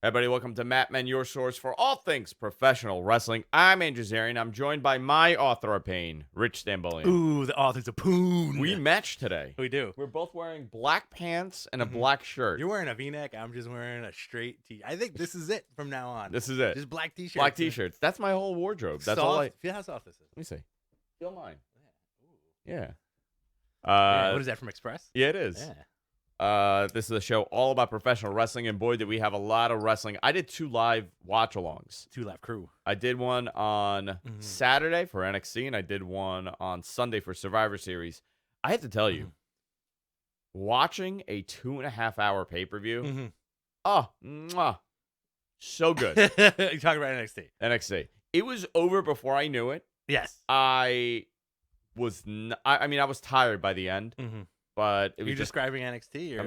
Everybody, welcome to Matt Men, your source for all things professional wrestling. I'm Andrew Zarian. I'm joined by my author of pain, Rich Stambolian. Ooh, the author's a poon. We matched today. We do. We're both wearing black pants and a Mhm. black shirt. You're wearing a V-neck. I'm just wearing a straight tee. I think this is it from now on. This is it. Just black t-shirts. Black t-shirts. That's my whole wardrobe. That's all I... Feel how soft this is. Let me see. Feel mine. Yeah. Yeah. Yeah, what is that from Express? Yeah, it is. Yeah. This is a show all about professional wrestling, and boy, did we have a lot of wrestling. I did 2 live watch-alongs. 2 Lap Crew. I did one on Saturday for NXT, and I did one on Sunday for Survivor Series. I have to tell you, watching a 2.5-hour pay-per-view, so good. You're talking about NXT. NXT. It was over before I knew it. Yes. I was tired by the end, but it was You're describing NXT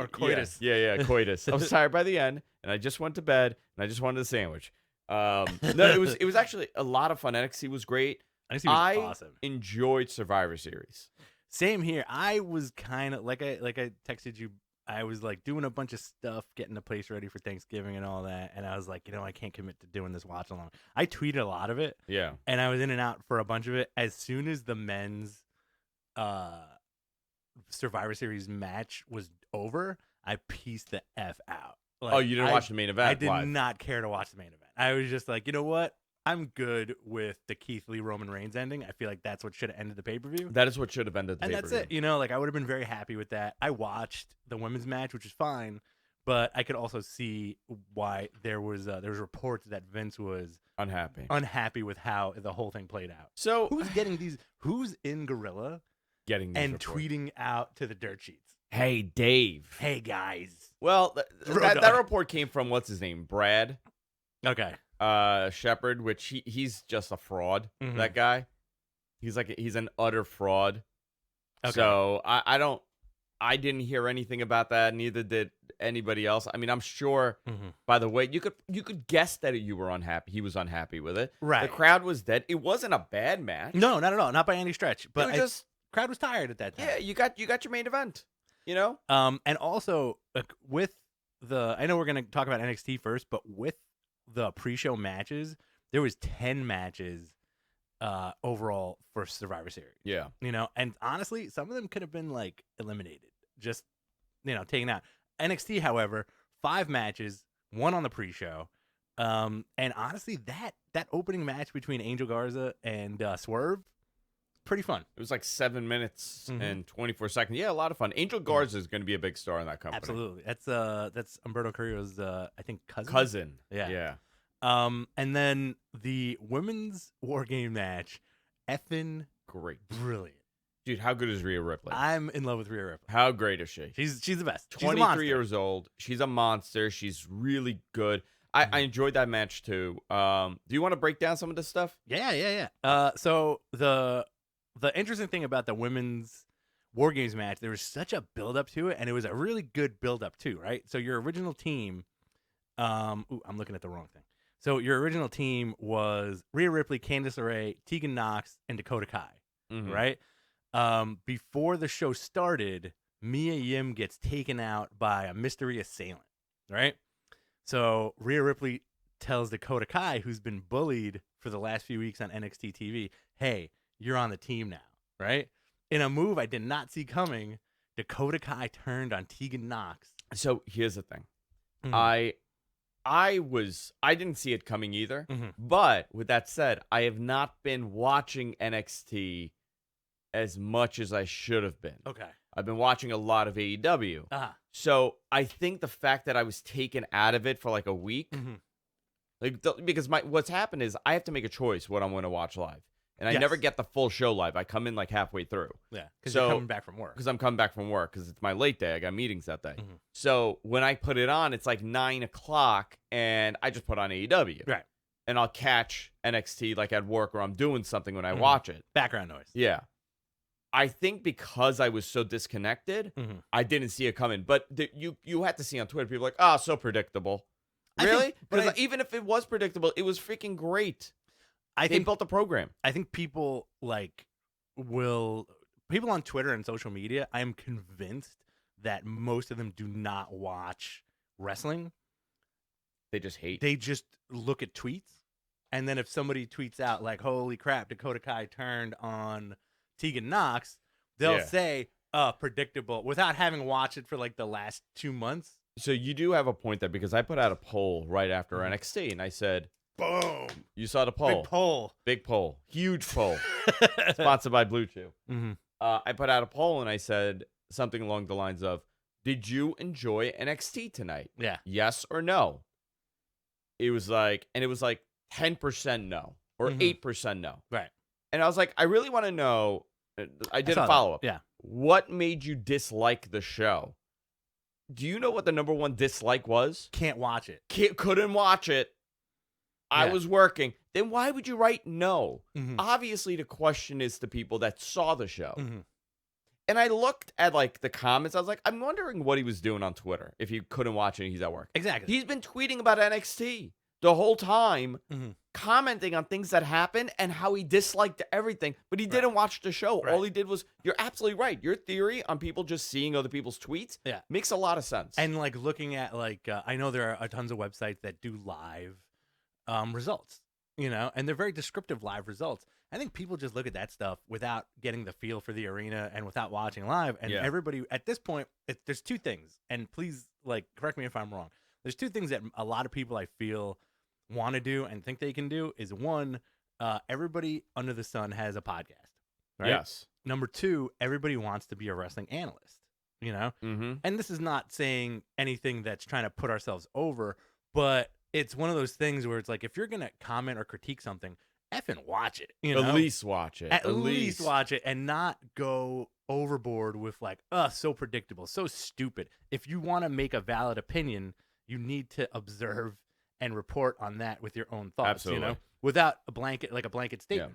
or coitus. Yeah, coitus. I was tired by the end, and I just went to bed, and I just wanted a sandwich. No, it was actually a lot of fun. NXT was great. NXT was awesome. Enjoyed Survivor Series. Same here. I was kind of like I texted you. I was like doing a bunch of stuff, getting the place ready for Thanksgiving and all that, and I was like, I can't commit to doing this watch along. I tweeted a lot of it, Yeah, and I was in and out for a bunch of it. As soon as the men's Survivor Series match was over, I pieced the F out. Like, you didn't watch the main event? I did live. not care to watch the main event. I was just like, you know what? I'm good with the Keith Lee Roman Reigns ending. I feel like that's what should have ended the pay-per-view. That is what should have ended the And pay-per-view. that's it. Like I would have been very happy with that. I watched the women's match, which is fine, but I could also see why there was reports that Vince was unhappy with how the whole thing played out. So Who's in Gorilla getting these and reports. tweeting out to the dirt sheets? Hey, Dave. Hey guys. Well, that report came from what's his name, Brad. Okay. Shepard, which he's just a fraud. That guy, he's an utter fraud. Okay. So I didn't hear anything about that. Neither did anybody else. I mean, I'm sure. By the way, you could guess that you were unhappy. He was unhappy with it. Right. The crowd was dead. It wasn't a bad match. No, not at all. Not by any stretch. But just crowd was tired at that time. Yeah, you got your main event. And also with I know we're gonna talk about NXT first, but with the pre-show matches, there was 10 matches overall for Survivor Series. Yeah. And honestly, some of them could have been like eliminated, just taken out. NXT, however, 5 matches, 1 on the pre-show. And honestly, that opening match between Angel Garza and Swerve, pretty fun. It was like 7 minutes and 24 seconds. Yeah, a lot of fun. Angel Garza is going to be a big star in that company. Absolutely. That's Humberto Carrillo's I think cousin. Yeah. And then the women's War Game match, effing great, brilliant. Dude, how good is Rhea Ripley? I'm in love with Rhea Ripley. How great is she? She's the best. 23 years old. She's a monster. She's really good. I enjoyed that match too. Do you want to break down some of this stuff? Yeah. So the interesting thing about the women's War Games match, there was such a build up to it, and it was a really good build up too, right? So your original team, I'm looking at the wrong thing. So your original team was Rhea Ripley, Candice LeRae, Tegan Nox, and Dakota Kai, right? Before the show started, Mia Yim gets taken out by a mystery assailant, right? So Rhea Ripley tells Dakota Kai, who's been bullied for the last few weeks on NXT TV, hey, you're on the team now, right? In a move I did not see coming, Dakota Kai turned on Tegan Nox. So here's the thing. I didn't see it coming either. But with that said, I have not been watching NXT as much as I should have been. Okay. I've been watching a lot of AEW. So I think the fact that I was taken out of it for like a week, because what's happened is I have to make a choice what I'm going to watch live. And I never get the full show live. I come in like halfway through. Yeah, because you're coming back from work. Because I'm coming back from work because it's my late day. I got meetings that day. So when I put it on, it's like 9 o'clock, and I just put on AEW. Right. And I'll catch NXT like at work or I'm doing something when I watch it. Background noise. Yeah. I think because I was so disconnected, I didn't see it coming. But you had to see on Twitter, people like, oh, so predictable. Really? Because even if it was predictable, it was freaking great. They built the program. I think people people on Twitter and social media, I'm convinced that most of them do not watch wrestling. They just hate. They just look at tweets, and then if somebody tweets out like, "Holy crap, Dakota Kai turned on Tegan Knox," they'll say, predictable," without having watched it for like the last 2 months. So you do have a point there, because I put out a poll right after NXT, and I said, "Boom! You saw the poll? Big poll, huge poll, sponsored by Blue Chew." Mm-hmm. I put out a poll, and I said something along the lines of, "Did you enjoy NXT tonight? Yeah. Yes or no?" It was like 10% no, or 8% no. Right. And I was like, I really want to know. I did a follow-up. Yeah. What made you dislike the show? Do you know what the number one dislike was? Can't watch it. Couldn't watch it. I was working. Then why would you write no? Obviously, the question is to people that saw the show. And I looked at like the comments. I was like, I'm wondering what he was doing on Twitter if he couldn't watch it and he's at work. Exactly. He's been tweeting about NXT the whole time, commenting on things that happened and how he disliked everything, but he didn't watch the show. All he did was, you're absolutely right. Your theory on people just seeing other people's tweets makes a lot of sense. And like looking at like, I know there are tons of websites that do live results, you know, and they're very descriptive live results. I think people just look at that stuff without getting the feel for the arena and without watching live. And everybody at this point, there's two things, and please like correct me if I'm wrong. There's two things that a lot of people I feel want to do and think they can do. Is one, everybody under the sun has a podcast, right? Yes. Number two, everybody wants to be a wrestling analyst, you know? And this is not saying anything that's trying to put ourselves over, but it's one of those things where it's like, if you're going to comment or critique something, effing watch it. You know? At least watch it. At least watch it, and not go overboard with like, so predictable, so stupid. If you want to make a valid opinion, you need to observe and report on that with your own thoughts. Absolutely. You know, without a blanket statement.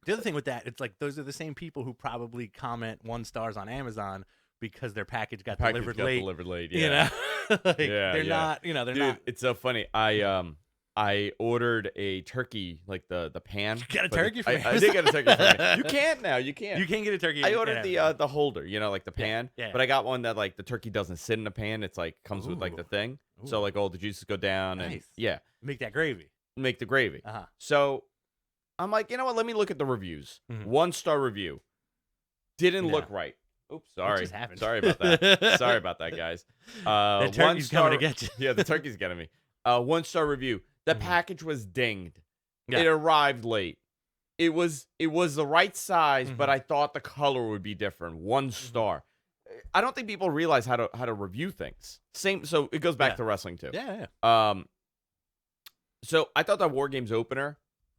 The other thing with that, it's like those are the same people who probably comment 1 stars on Amazon because their package got delivered late. Yeah. You know, like, they're not. You know, they're not. It's so funny. I ordered a turkey, like the pan. You got a turkey for me? I did get a turkey for me. You can't now. You can't. You can't get a turkey. I ordered the holder, you know, like the pan. Yeah. But I got one that like the turkey doesn't sit in the pan. It's like comes with like the thing. So like all the juices go down and make that gravy. Make the gravy. So I'm like, you know what? Let me look at the reviews. 1-star review. Didn't look right. Oops, sorry. Sorry about that. Sorry about that, guys. The turkey's coming to get you. Yeah, the turkey's getting me. 1-star review. The package was dinged. Yeah. It arrived late. It was the right size, but I thought the color would be different. 1 star. I don't think people realize how to review things. So it goes back to wrestling too. Yeah. So I thought that War Games opener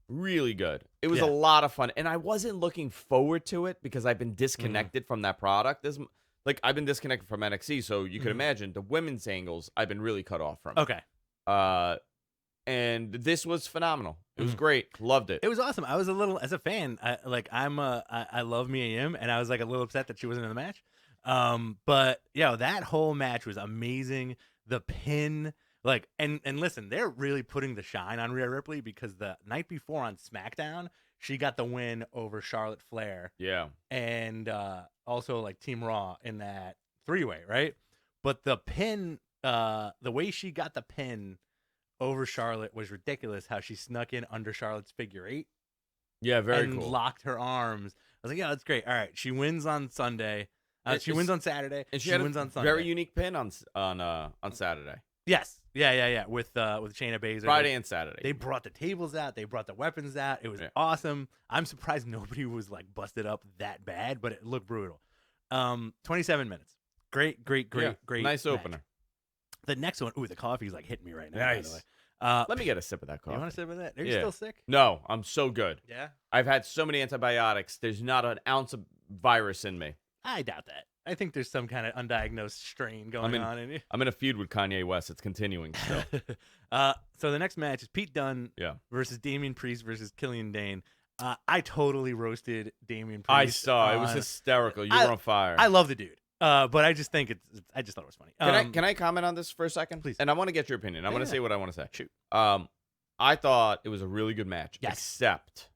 really good. It was a lot of fun, and I wasn't looking forward to it because I've been disconnected from that product. I've been disconnected from NXT, so you could imagine the women's angles I've been really cut off from. Okay. And this was phenomenal. It was great. Loved it. It was awesome. I was a little, as a fan, I love Mia Yim, and I was like a little upset that she wasn't in the match. But that whole match was amazing. The pin, like, and listen, they're really putting the shine on Rhea Ripley because the night before on SmackDown, she got the win over Charlotte Flair. Yeah. And also like Team Raw in that 3-way, right? But the pin, the way she got the pin over Charlotte was ridiculous. How she snuck in under Charlotte's figure 8. Yeah, very and cool. Locked her arms. I was like, yeah, that's great. All right, she wins on Sunday. She wins on Saturday. And she wins on Sunday. Very unique pin on Saturday. Yes. Yeah. With Shayna Baszler. Friday and Saturday. They brought the tables out. They brought the weapons out. It was awesome. I'm surprised nobody was like busted up that bad, but it looked brutal. 27 minutes. Great. Nice match. opener. The next one, the coffee's like hitting me right now. Nice. By the way. Let me get a sip of that coffee. You want a sip of that? Are you still sick? No, I'm so good. Yeah. I've had so many antibiotics. There's not an ounce of virus in me. I doubt that. I think there's some kind of undiagnosed strain going on in you. I'm in a feud with Kanye West. It's continuing still. So the next match is Pete Dunne versus Damian Priest versus Killian Dane. I totally roasted Damian Priest. I saw. It was hysterical. You were on fire. I love the dude. But I just think I just thought it was funny. Can I comment on this for a second? Please. And I want to get your opinion. I want to say what I want to say. Shoot. I thought it was a really good match. Yes. Except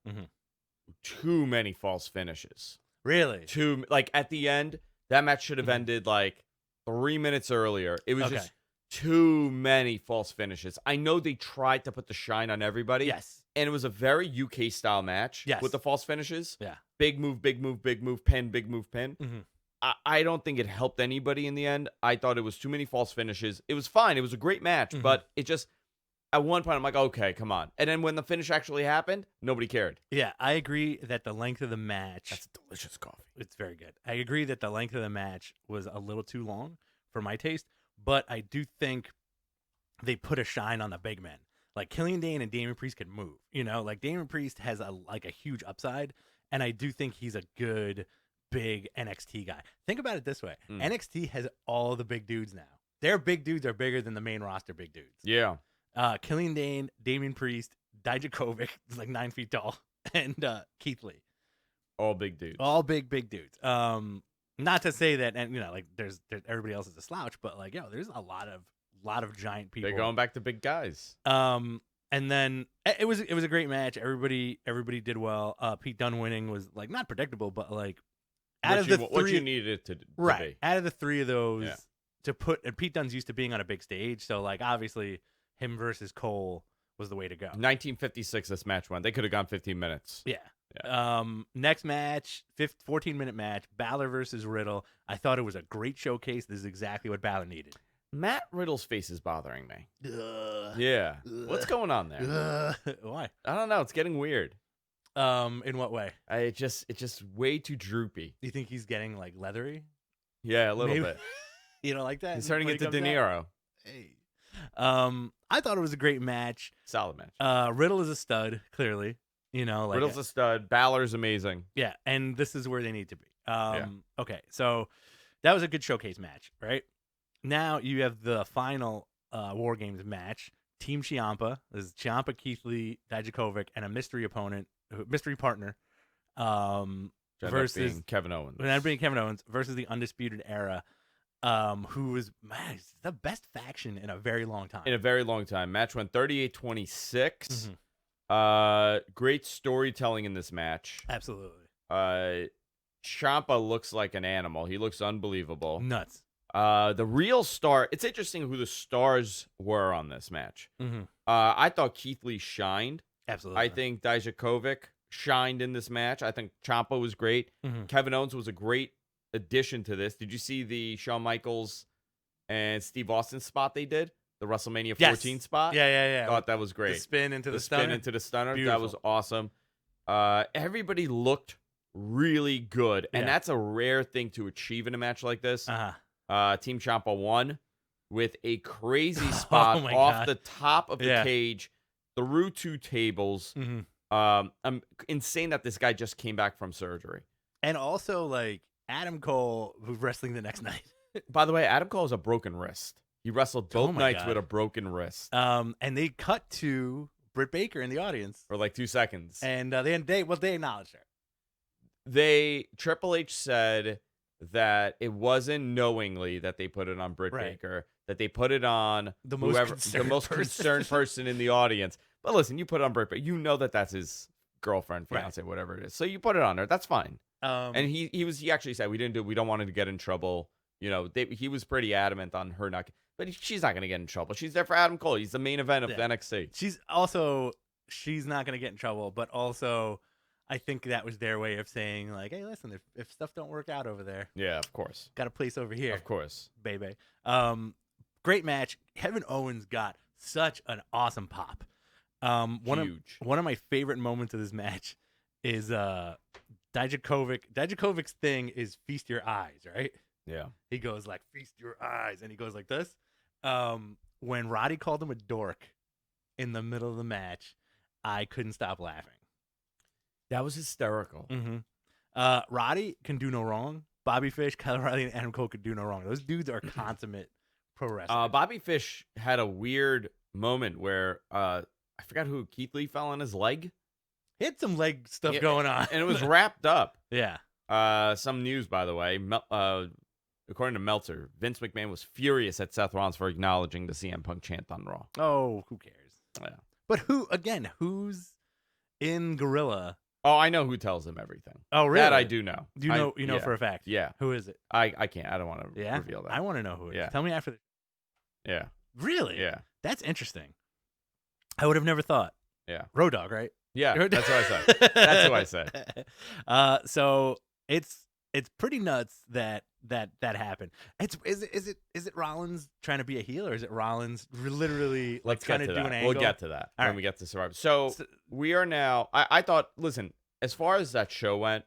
too many false finishes. Really? Like at the end, that match should have ended like 3 minutes earlier. It was just too many false finishes. I know they tried to put the shine on everybody. Yes. And it was a very UK style match with the false finishes. Yeah. Big move, big move, big move, pin, big move, pin. Mm-hmm. I don't think it helped anybody in the end. I thought it was too many false finishes. It was fine. It was a great match, but it just, at one point, I'm like, okay, come on. And then when the finish actually happened, nobody cared. Yeah, I agree that the length of the match. That's delicious coffee. It's very good. I agree that the length of the match was a little too long for my taste, but I do think they put a shine on the big men. Like Killian Dane and Damian Priest could move. Like Damian Priest has a huge upside, and I do think he's a good big NXT guy. Think about it this way. NXT has all the big dudes now. Their big dudes are bigger than the main roster big dudes. Yeah. Killian Dane, Damian Priest, Dijakovic is like 9 feet tall, and Keith Lee. All big dudes. All big dudes. Not to say that, and there's everybody else is a slouch, but there's a lot of giant people. They're going back to big guys. And then it was a great match. Everybody did well. Pete Dunne winning was not predictable, but out of the three, what you needed it to right. be. Out of the three of those and Pete Dunne's used to being on a big stage, so obviously him versus Cole was the way to go. 1956 this match went. They could have gone 15 minutes. Yeah. Next match, 14-minute match, Balor versus Riddle. I thought it was a great showcase. This is exactly what Balor needed. Matt Riddle's face is bothering me. Yeah. What's going on there? Why? I don't know. It's getting weird. In what way? It's just way too droopy. You think he's getting leathery? Yeah, a little bit. You don't like that? He's turning into De Niro. Out? Hey. I thought it was a great match. Solid match. Riddle is a stud, clearly. Riddle's a stud. Balor's amazing. Yeah, and this is where they need to be. Okay, so that was a good showcase match, right? Now you have the final War Games match. Team Ciampa. This is Ciampa, Keith Lee, Dijakovic, and a mystery partner. Versus Kevin Owens. Being Kevin Owens versus the Undisputed Era, who is the best faction in a very long time. Match went 38-26. Great storytelling in this match. Absolutely. Ciampa looks like an animal. He looks unbelievable. Nuts. The real star. It's interesting who the stars were on this match. I thought Keith Lee shined. Absolutely. I think Dijakovic shined in this match. I think Ciampa was great. Kevin Owens was a great addition to this. Did you see the Shawn Michaels and Steve Austin spot they did? The WrestleMania 14 spot? Yeah. Thought that was great. The spin into the stunner. Beautiful. That was awesome. Everybody looked really good, and that's a rare thing to achieve in a match like this. Team Ciampa won with a crazy spot off the top of the cage through two tables. I'm insane that this guy just came back from surgery. And also, Adam Cole was wrestling the next night. By the way, Adam Cole has a broken wrist. He wrestled both nights with a broken wrist. And they cut to Britt Baker in the audience for 2 seconds. And they acknowledged her. Triple H said that it wasn't knowingly that they put it on Britt Baker, that they put it on the most concerned person in the audience. But listen, you put it on Britt Baker. You know that's his girlfriend, fiance, whatever it is. So you put it on there. That's fine. And he actually said we don't want him to get in trouble. He was pretty adamant on her not. But she's not going to get in trouble. She's there for Adam Cole. He's the main event of NXT. She's not going to get in trouble, but also I think that was their way of saying hey, listen, if stuff don't work out over there, yeah, of course, got a place over here, of course, baby. Great match. Kevin Owens got such an awesome pop. Huge. One of my favorite moments of this match is Dijakovic. Dijakovic's thing is feast your eyes, right? Yeah. He goes feast your eyes, and he goes like this. When Roddy called him a dork in the middle of the match, I couldn't stop laughing. That was hysterical. Roddy can do no wrong. Bobby Fish, Kyle O'Reilly, and Adam Cole could do no wrong. Those dudes are consummate pro wrestlers. Bobby Fish had a weird moment where I forgot who, Keith Lee fell on his leg. He had some leg stuff going on. And it was wrapped up. Yeah. Some news, by the way. According to Meltzer, Vince McMahon was furious at Seth Rollins for acknowledging the CM Punk chant on Raw. Oh, who cares? Yeah. But who's in Gorilla? Oh, I know who tells him everything. Oh, really? That I do know. You know for a fact? Yeah. Who is it? I can't. I don't want to reveal that. I want to know who it is. Yeah. Tell me after. Yeah. Really? Yeah. That's interesting. I would have never thought. Yeah. Road Dogg, right? Yeah, that's what I said. That's what I said. So it's pretty nuts that happened. Is it Rollins trying to be a heel, or is it Rollins literally like Let's trying get to to do that. an angle? We'll get to that All when right. we get to Survivor. So we are now. I thought. Listen, as far as that show went,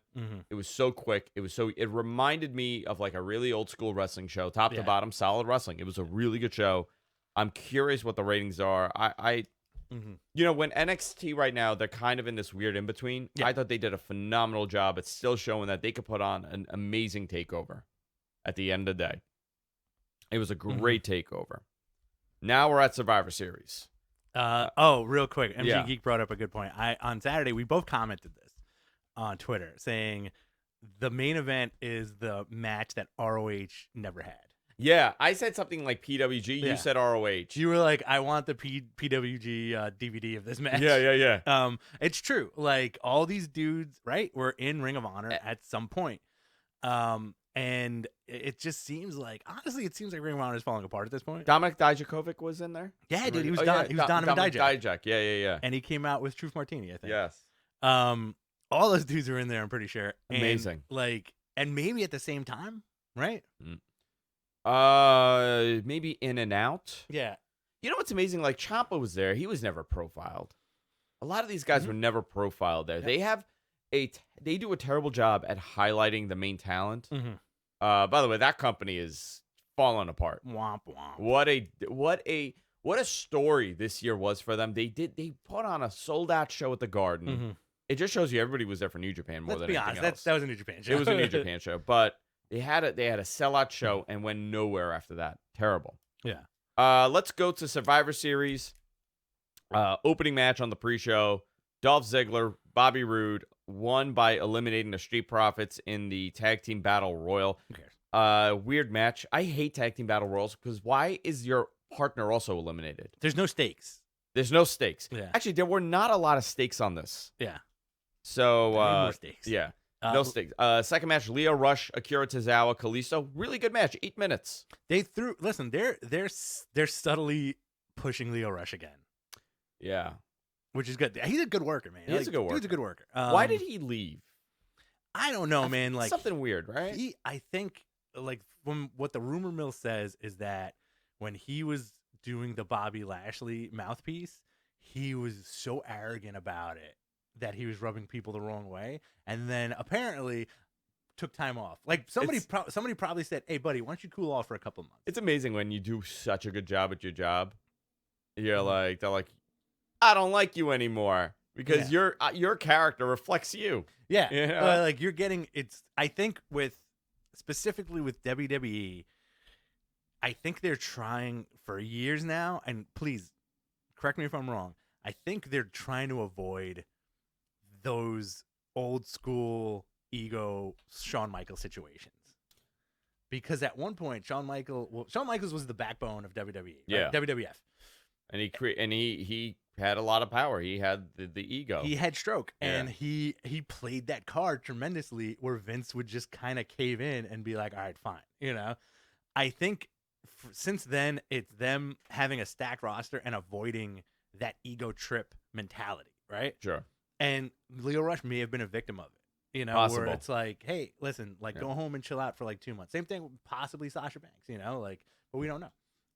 it was so quick. It reminded me of like a really old school wrestling show, top to bottom, solid wrestling. It was a really good show. I'm curious what the ratings are. You know, when NXT right now, they're kind of in this weird in between. Yeah. I thought they did a phenomenal job at still showing that they could put on an amazing takeover at the end of the day. It was a great takeover. Now we're at Survivor Series. Real quick, MG Yeah. Geek brought up a good point. On Saturday we both commented this on Twitter, saying the main event is the match that ROH never had. Yeah, I said something like PWG. Yeah. You said ROH. You were like, I want the PWG DVD of this match. Yeah. It's true. Like all these dudes, right, were in Ring of Honor at some point. And it just seems like, honestly, it seems like Ring of Honor is falling apart at this point. Dominic Dijakovic was in there? Yeah, dude, he was Donovan Dijak. Yeah. And he came out with Truth Martini, I think. Yes. All those dudes are in there, I'm pretty sure. And, Amazing. And maybe at the same time, right? Maybe In and Out. Yeah. You know what's amazing? Like Ciampa was there. He was never profiled. A lot of these guys were never profiled there. Yeah. They do a terrible job at highlighting the main talent. By the way, that company is falling apart. Womp womp. What a story this year was for them. They put on a sold out show at the Garden. It just shows you everybody was there for New Japan more than anything else. That was a New Japan show. It was a New Japan show, but they had a sellout show and went nowhere after that. Terrible. Yeah. Let's go to Survivor Series. Opening match on the pre-show. Dolph Ziggler, Bobby Roode won by eliminating the Street Profits in the Tag Team Battle Royal. Who cares? Weird match. I hate Tag Team Battle Royals because why is your partner also eliminated? There's no stakes. There's no stakes. Yeah. Actually, there were not a lot of stakes on this. Yeah. So, more stakes. Yeah. No stakes. Second match, Leo Rush, Akira Tozawa, Kalisto. Really good match. 8 minutes. Listen, they're subtly pushing Leo Rush again. Yeah. Which is good. He's a good worker, man. He's a good worker. He's a good worker. Why did he leave? I don't know, man. Like something weird, right? I think like from what the rumor mill says is that when he was doing the Bobby Lashley mouthpiece, he was so arrogant about it that he was rubbing people the wrong way, and then apparently took time off. Like somebody probably said, "Hey, buddy, why don't you cool off for a couple months?" It's amazing when you do such a good job at your job. You're like, they're like, I don't like you anymore because your character reflects you. Yeah, you know? like you're getting it's. I think specifically with WWE, I think they're trying for years now, and please correct me if I'm wrong. I think they're trying to avoid those old school ego Shawn Michaels situations. Because at one point, Shawn Michaels was the backbone of WWE, right? Yeah. WWF. And he had a lot of power. He had the ego. He had stroke, and he played that card tremendously where Vince would just kind of cave in and be like, all right, fine. You know, I think since then, it's them having a stacked roster and avoiding that ego trip mentality, right? Sure. And Leo Rush may have been a victim of it, you know, Possible. where it's like, hey, listen, like go home and chill out for like 2 months. Same thing with possibly Sasha Banks, you know, like, but we don't know.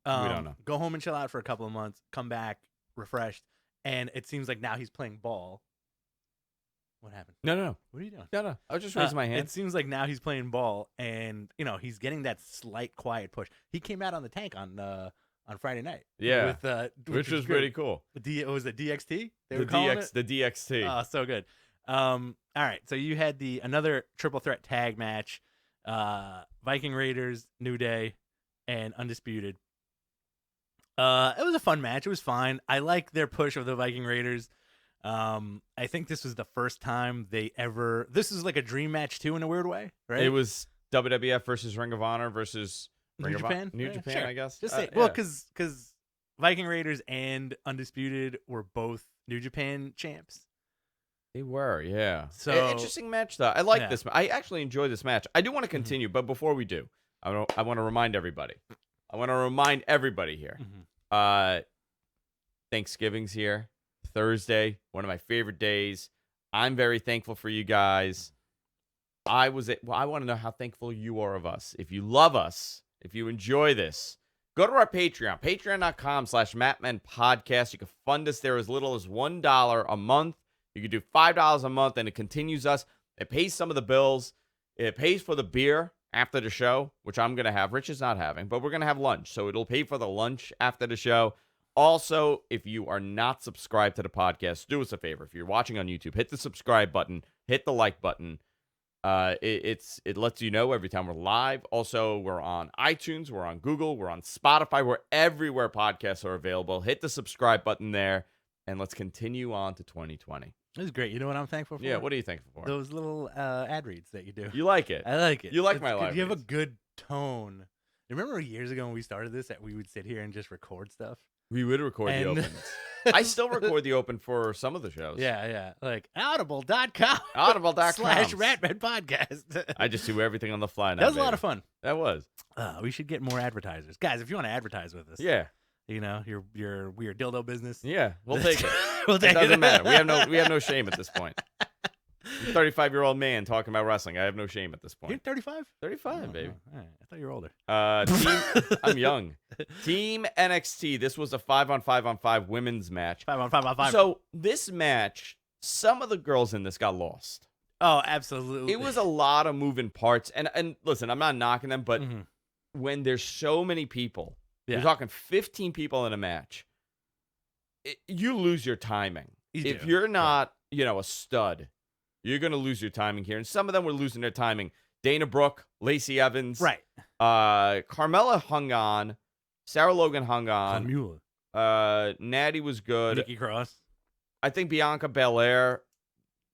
We don't know. Go home and chill out for a couple of months, come back refreshed, and it seems like now he's playing ball. What happened? No. What are you doing? No. I was just raising my hand. It seems like now he's playing ball, and you know he's getting that slight quiet push. He came out on the tank on Friday night. Yeah, which was pretty cool. Was it DXT? The DXT. Oh, so good. All right, so you had another triple threat tag match, Viking Raiders, New Day, and Undisputed. It was a fun match. It was fine. I like their push of the Viking Raiders. I think this was the first time this is like a dream match too in a weird way, right? It was WWF versus Ring of Honor versus New Japan. New Japan, sure. I guess. Just say, well, because Viking Raiders and Undisputed were both New Japan champs. They were, yeah. So interesting match though. I like this. I actually enjoy this match. I do want to continue, but before we do, I want to remind everybody. I want to remind everybody here. Thanksgiving's here. Thursday, one of my favorite days. I'm very thankful for you guys. I want to know how thankful you are of us. If you love us, if you enjoy this, go to our Patreon, patreon.com/MattMenPodcast. You can fund us there as little as $1 a month. You can do $5 a month, and it continues us. It pays some of the bills. It pays for the beer after the show, which I'm going to have. Rich is not having, but we're going to have lunch. So it'll pay for the lunch after the show. Also, if you are not subscribed to the podcast, do us a favor. If you're watching on YouTube, hit the subscribe button, hit the like button. It lets you know every time we're live. Also, we're on iTunes, we're on Google, we're on Spotify, we're everywhere podcasts are available. Hit the subscribe button there, and let's continue on to 2020. This is great. You know what I'm thankful for? Yeah, what are you thankful for? Those little ad reads that you do. You like it? I like it. You like my live You have a reads. good tone. Remember years ago when we started this that we would sit here and just record stuff? We would record the opens. I still record the open for some of the shows. Yeah. Like audible.com. Audible.com. /Ratman Podcast. I just do everything on the fly now. That was baby. a lot of fun. That was. We should get more advertisers. Guys, if you want to advertise with us. Yeah. You know, your weird dildo business. Yeah. We'll take it. We'll take It doesn't it. matter. We have no shame at this point. I'm a 35-year-old man talking about wrestling. I have no shame at this You're point. 35? 35, baby. All right. I thought you were older. I'm young. Team NXT. This was a 5-on-5-on-5 women's match. 5-on-5-on-5. So this match, some of the girls in this got lost. Oh, absolutely. It was a lot of moving parts. And listen, I'm not knocking them, but when there's so many people, you're talking 15 people in a match, you lose your timing. If you're not, a stud, you're going to lose your timing here. And some of them were losing their timing. Dana Brooke, Lacey Evans. Right. Carmella hung on. Sarah Logan hung on. Natty was good. Nikki Cross. I think Bianca Belair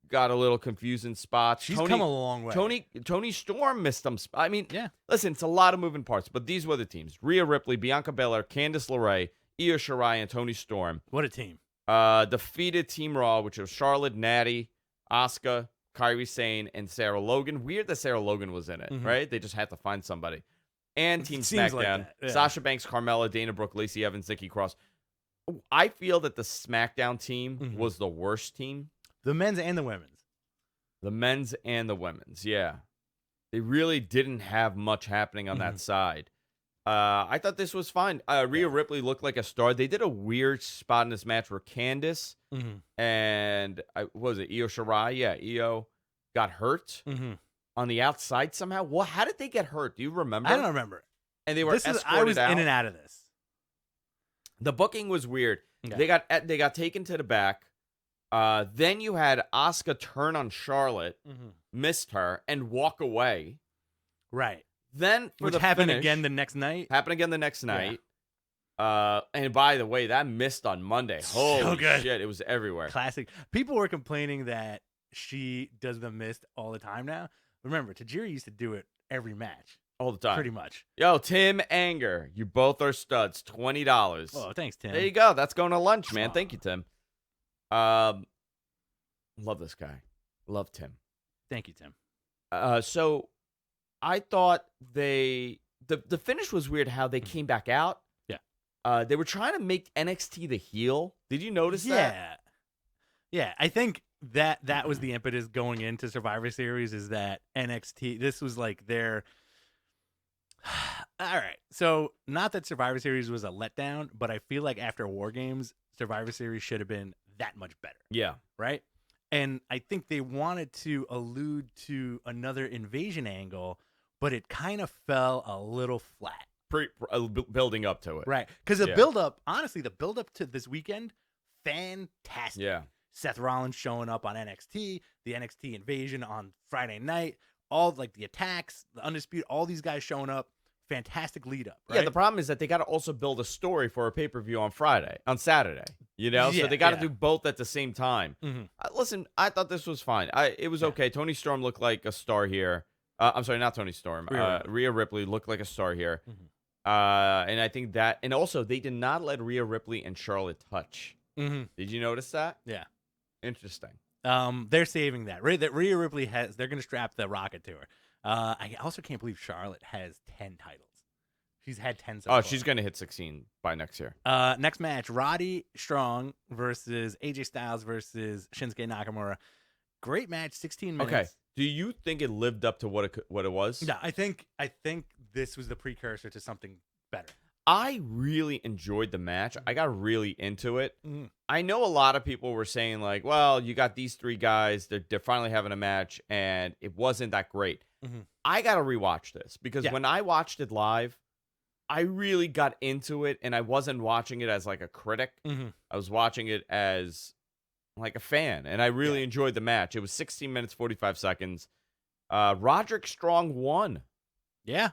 got a little confused in spots. She's come a long way. Tony Storm missed some spots. I mean, listen, it's a lot of moving parts, but these were the teams. Rhea Ripley, Bianca Belair, Candice LeRae, Io Shirai, and Tony Storm. What a team. Defeated Team Raw, which was Charlotte, Natty, Asuka, Kairi Sane, and Sarah Logan. Weird that Sarah Logan was in it, right? They just had to find somebody. And Team SmackDown, Sasha Banks, Carmella, Dana Brooke, Lacey Evans, Nikki Cross. I feel that the SmackDown team was the worst team. The men's and the women's. The men's and the women's, yeah. They really didn't have much happening on that side. I thought this was fine. Rhea Ripley looked like a star. They did a weird spot in this match where Candice and, what was it, Io Shirai? Yeah, Io got hurt on the outside somehow. How did they get hurt? Do you remember? I don't remember. And they were escorted I was out. in and out of this. The booking was weird. Okay. They got taken to the back. Then you had Asuka turn on Charlotte, missed her, and walk away. Right. Then for Which the happened finish, again the next night. And by the way, that missed on Monday. Holy shit, it was everywhere. Classic. People were complaining that she does the mist all the time now. Remember, Tajiri used to do it every match. All the time. Pretty much. Yo, Tim Anger, you both are studs. $20. Oh, thanks, Tim. There you go. That's going to lunch, man. Thank you, Tim. Love this guy. Love Tim. Thank you, Tim. So I thought the finish was weird how they came back out. Yeah. They were trying to make NXT the heel. Did you notice that? Yeah. I think that was the impetus going into Survivor Series is that NXT, this was like their... All right. So not that Survivor Series was a letdown, but I feel like after War Games, Survivor Series should have been that much better. Yeah. Right? And I think they wanted to allude to another invasion angle, but it kind of fell a little flat. Building up to it. Right. Because the build-up, honestly, the build-up to this weekend, fantastic. Yeah. Seth Rollins showing up on NXT, the NXT invasion on Friday night, all like the attacks, the Undisputed, all these guys showing up. Fantastic lead up. Right? Yeah, the problem is that they got to also build a story for a pay-per-view on Saturday. So they got to do both at the same time. Listen, I thought this was fine. It was okay. Tony Storm looked like a star here. I'm sorry, not Tony Storm. Rhea Ripley looked like a star here. And I think that, and also they did not let Rhea Ripley and Charlotte touch. Did you notice that? Yeah. Interesting. They're saving that. Rhea Ripley they're going to strap the rocket to her. I also can't believe Charlotte has 10 titles. She's had 10 so Oh, far. she's gonna hit 16 by next year. Next match, Roddy Strong versus AJ Styles versus Shinsuke Nakamura. Great match, 16 minutes. Okay. Do you think it lived up to what it was? Yeah, I think this was the precursor to something better. I really enjoyed the match. I got really into it. I know a lot of people were saying like, well, you got these three guys. They're finally having a match, and it wasn't that great. I got to rewatch this because when I watched it live, I really got into it, and I wasn't watching it as like a critic. I was watching it as like a fan, and I really enjoyed the match. It was 16 minutes, 45 seconds. Roderick Strong won. Yeah.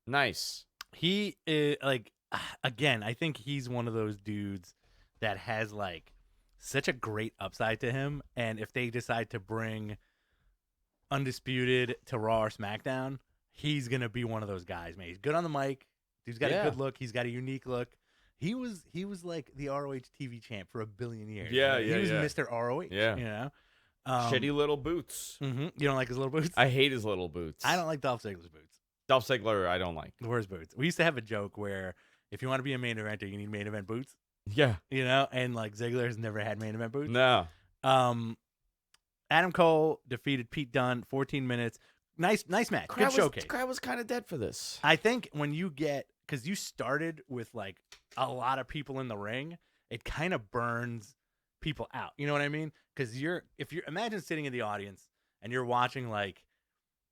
Nice. He is like, again, I think he's one of those dudes that has like such a great upside to him. And if they decide to bring Undisputed to Raw or SmackDown, he's going to be one of those guys, man. He's good on the mic. He's got a good look. He's got a unique look. He was like the ROH TV champ for a billion years. Yeah, right? yeah, He was yeah. Mr. ROH. Yeah. You know? Shitty little boots. You don't like his little boots? I hate his little boots. I don't like Dolph Ziggler's boots. Dolph Ziggler, I don't like. Where's boots? We used to have a joke where if you want to be a main eventer, you need main event boots. Yeah. You know? And like Ziggler has never had main event boots. No. Adam Cole defeated Pete Dunne, 14 minutes. Nice match. Good showcase. Crowd was kind of dead for this. I think when you get, because you started with like a lot of people in the ring, it kind of burns people out. You know what I mean? Because if you're imagine sitting in the audience and you're watching like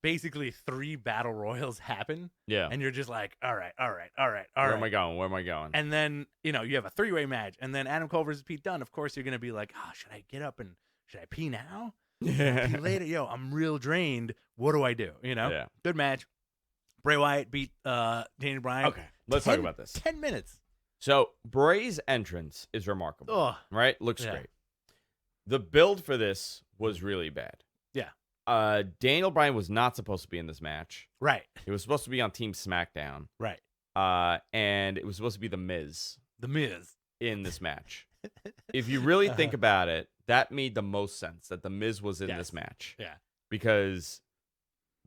basically 3 battle royals happen. Yeah. And you're just like, all right. Where am I going? Where am I going? And then, you have a 3-way match. And then Adam Cole versus Pete Dunne. Of course, you're going to be like, oh, should I get up and should I pee now? Pee later? I'm real drained. What do I do? Yeah. Good match. Bray Wyatt beat Daniel Bryan. Okay. Let's talk about this. 10 minutes. So Bray's entrance is remarkable. Ugh. Right? Looks great. The build for this was really bad. Yeah. Daniel Bryan was not supposed to be in this match. Right. He was supposed to be on Team SmackDown. Right. And it was supposed to be The Miz. The Miz. In this match. If you really think about it, that made the most sense that The Miz was in this match. Yeah. Because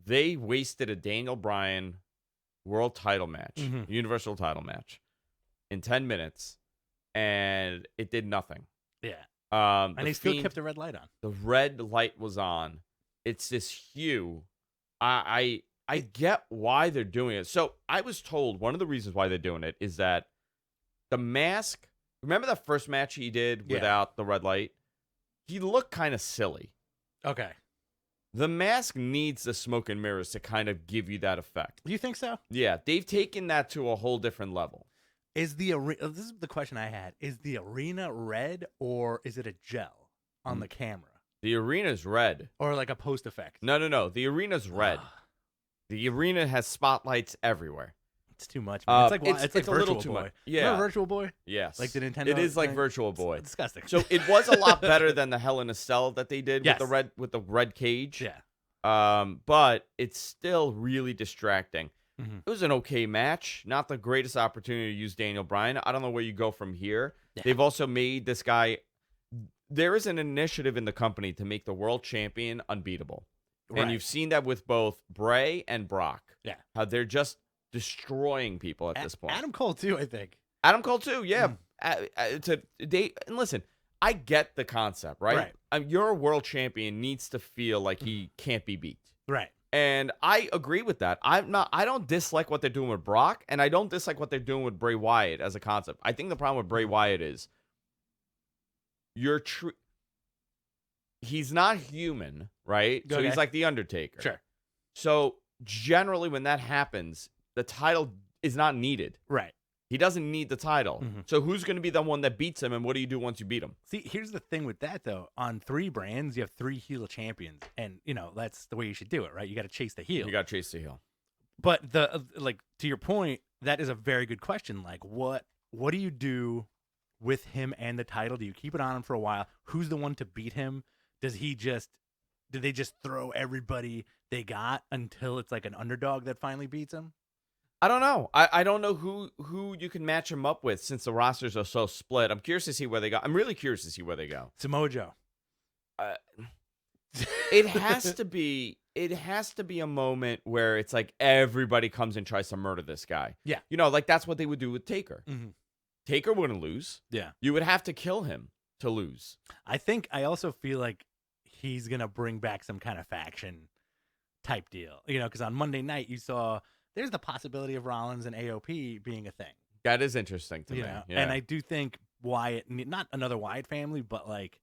they wasted a Daniel Bryan world title match, universal title match, in 10 minutes, and it did nothing. Yeah. And they still kept the red light on. The red light was on. It's this hue. I get why they're doing it. So I was told one of the reasons why they're doing it is that the mask. Remember that first match he did without the red light? He looked kind of silly. Okay. The mask needs the smoke and mirrors to kind of give you that effect. Do you think so? Yeah, they've taken that to a whole different level. Is the arena? This is the question I had. Is the arena red or is it a gel on the camera? The arena's red. Or like a post effect? No. The arena's red. The arena has spotlights everywhere. It's too much. Man. It's like a little Virtual too Boy. much. Yeah, Remember Virtual Boy? Yes, like the Nintendo. It is like thing? Virtual Boy. It's disgusting. So it was a lot better than the Hell in a Cell that they did with the red cage. Yeah. But it's still really distracting. Mm-hmm. It was an okay match. Not the greatest opportunity to use Daniel Bryan. I don't know where you go from here. Yeah. They've also made this guy. There is an initiative in the company to make the world champion unbeatable. Right. And you've seen that with both Bray and Brock. Yeah. How they're just destroying people at this point. Adam Cole too, I think. Adam Cole too, yeah. And listen, I get the concept, right? Your world champion needs to feel like he can't be beat. Right. And I agree with that. I don't dislike what they're doing with Brock, and I don't dislike what they're doing with Bray Wyatt as a concept. I think the problem with Bray Wyatt is he's not human, right? So he's like the Undertaker. Sure. So generally when that happens, the title is not needed. Right. He doesn't need the title. Mm-hmm. So who's going to be the one that beats him, and what do you do once you beat him? See, here's the thing with that, though. On 3 brands, you have 3 heel champions, and, that's the way you should do it, right? You got to chase the heel. You got to chase the heel. But, to your point, that is a very good question. Like, what do you do with him and the title? Do you keep it on him for a while? Who's the one to beat him? Do they just throw everybody they got until it's like an underdog that finally beats him? I don't know. I don't know who you can match him up with since the rosters are so split. I'm curious to see where they go. I'm really curious to see where they go. Samoa Joe. It has to be. It has to be a moment where it's like everybody comes and tries to murder this guy. Yeah. Like that's what they would do with Taker. Mhm. Taker wouldn't lose. Yeah. You would have to kill him to lose. I also feel like he's gonna bring back some kind of faction type deal. Because on Monday night you saw there's the possibility of Rollins and AOP being a thing. That is interesting to me. Yeah. Yeah. And I do think Wyatt, not another Wyatt family, but like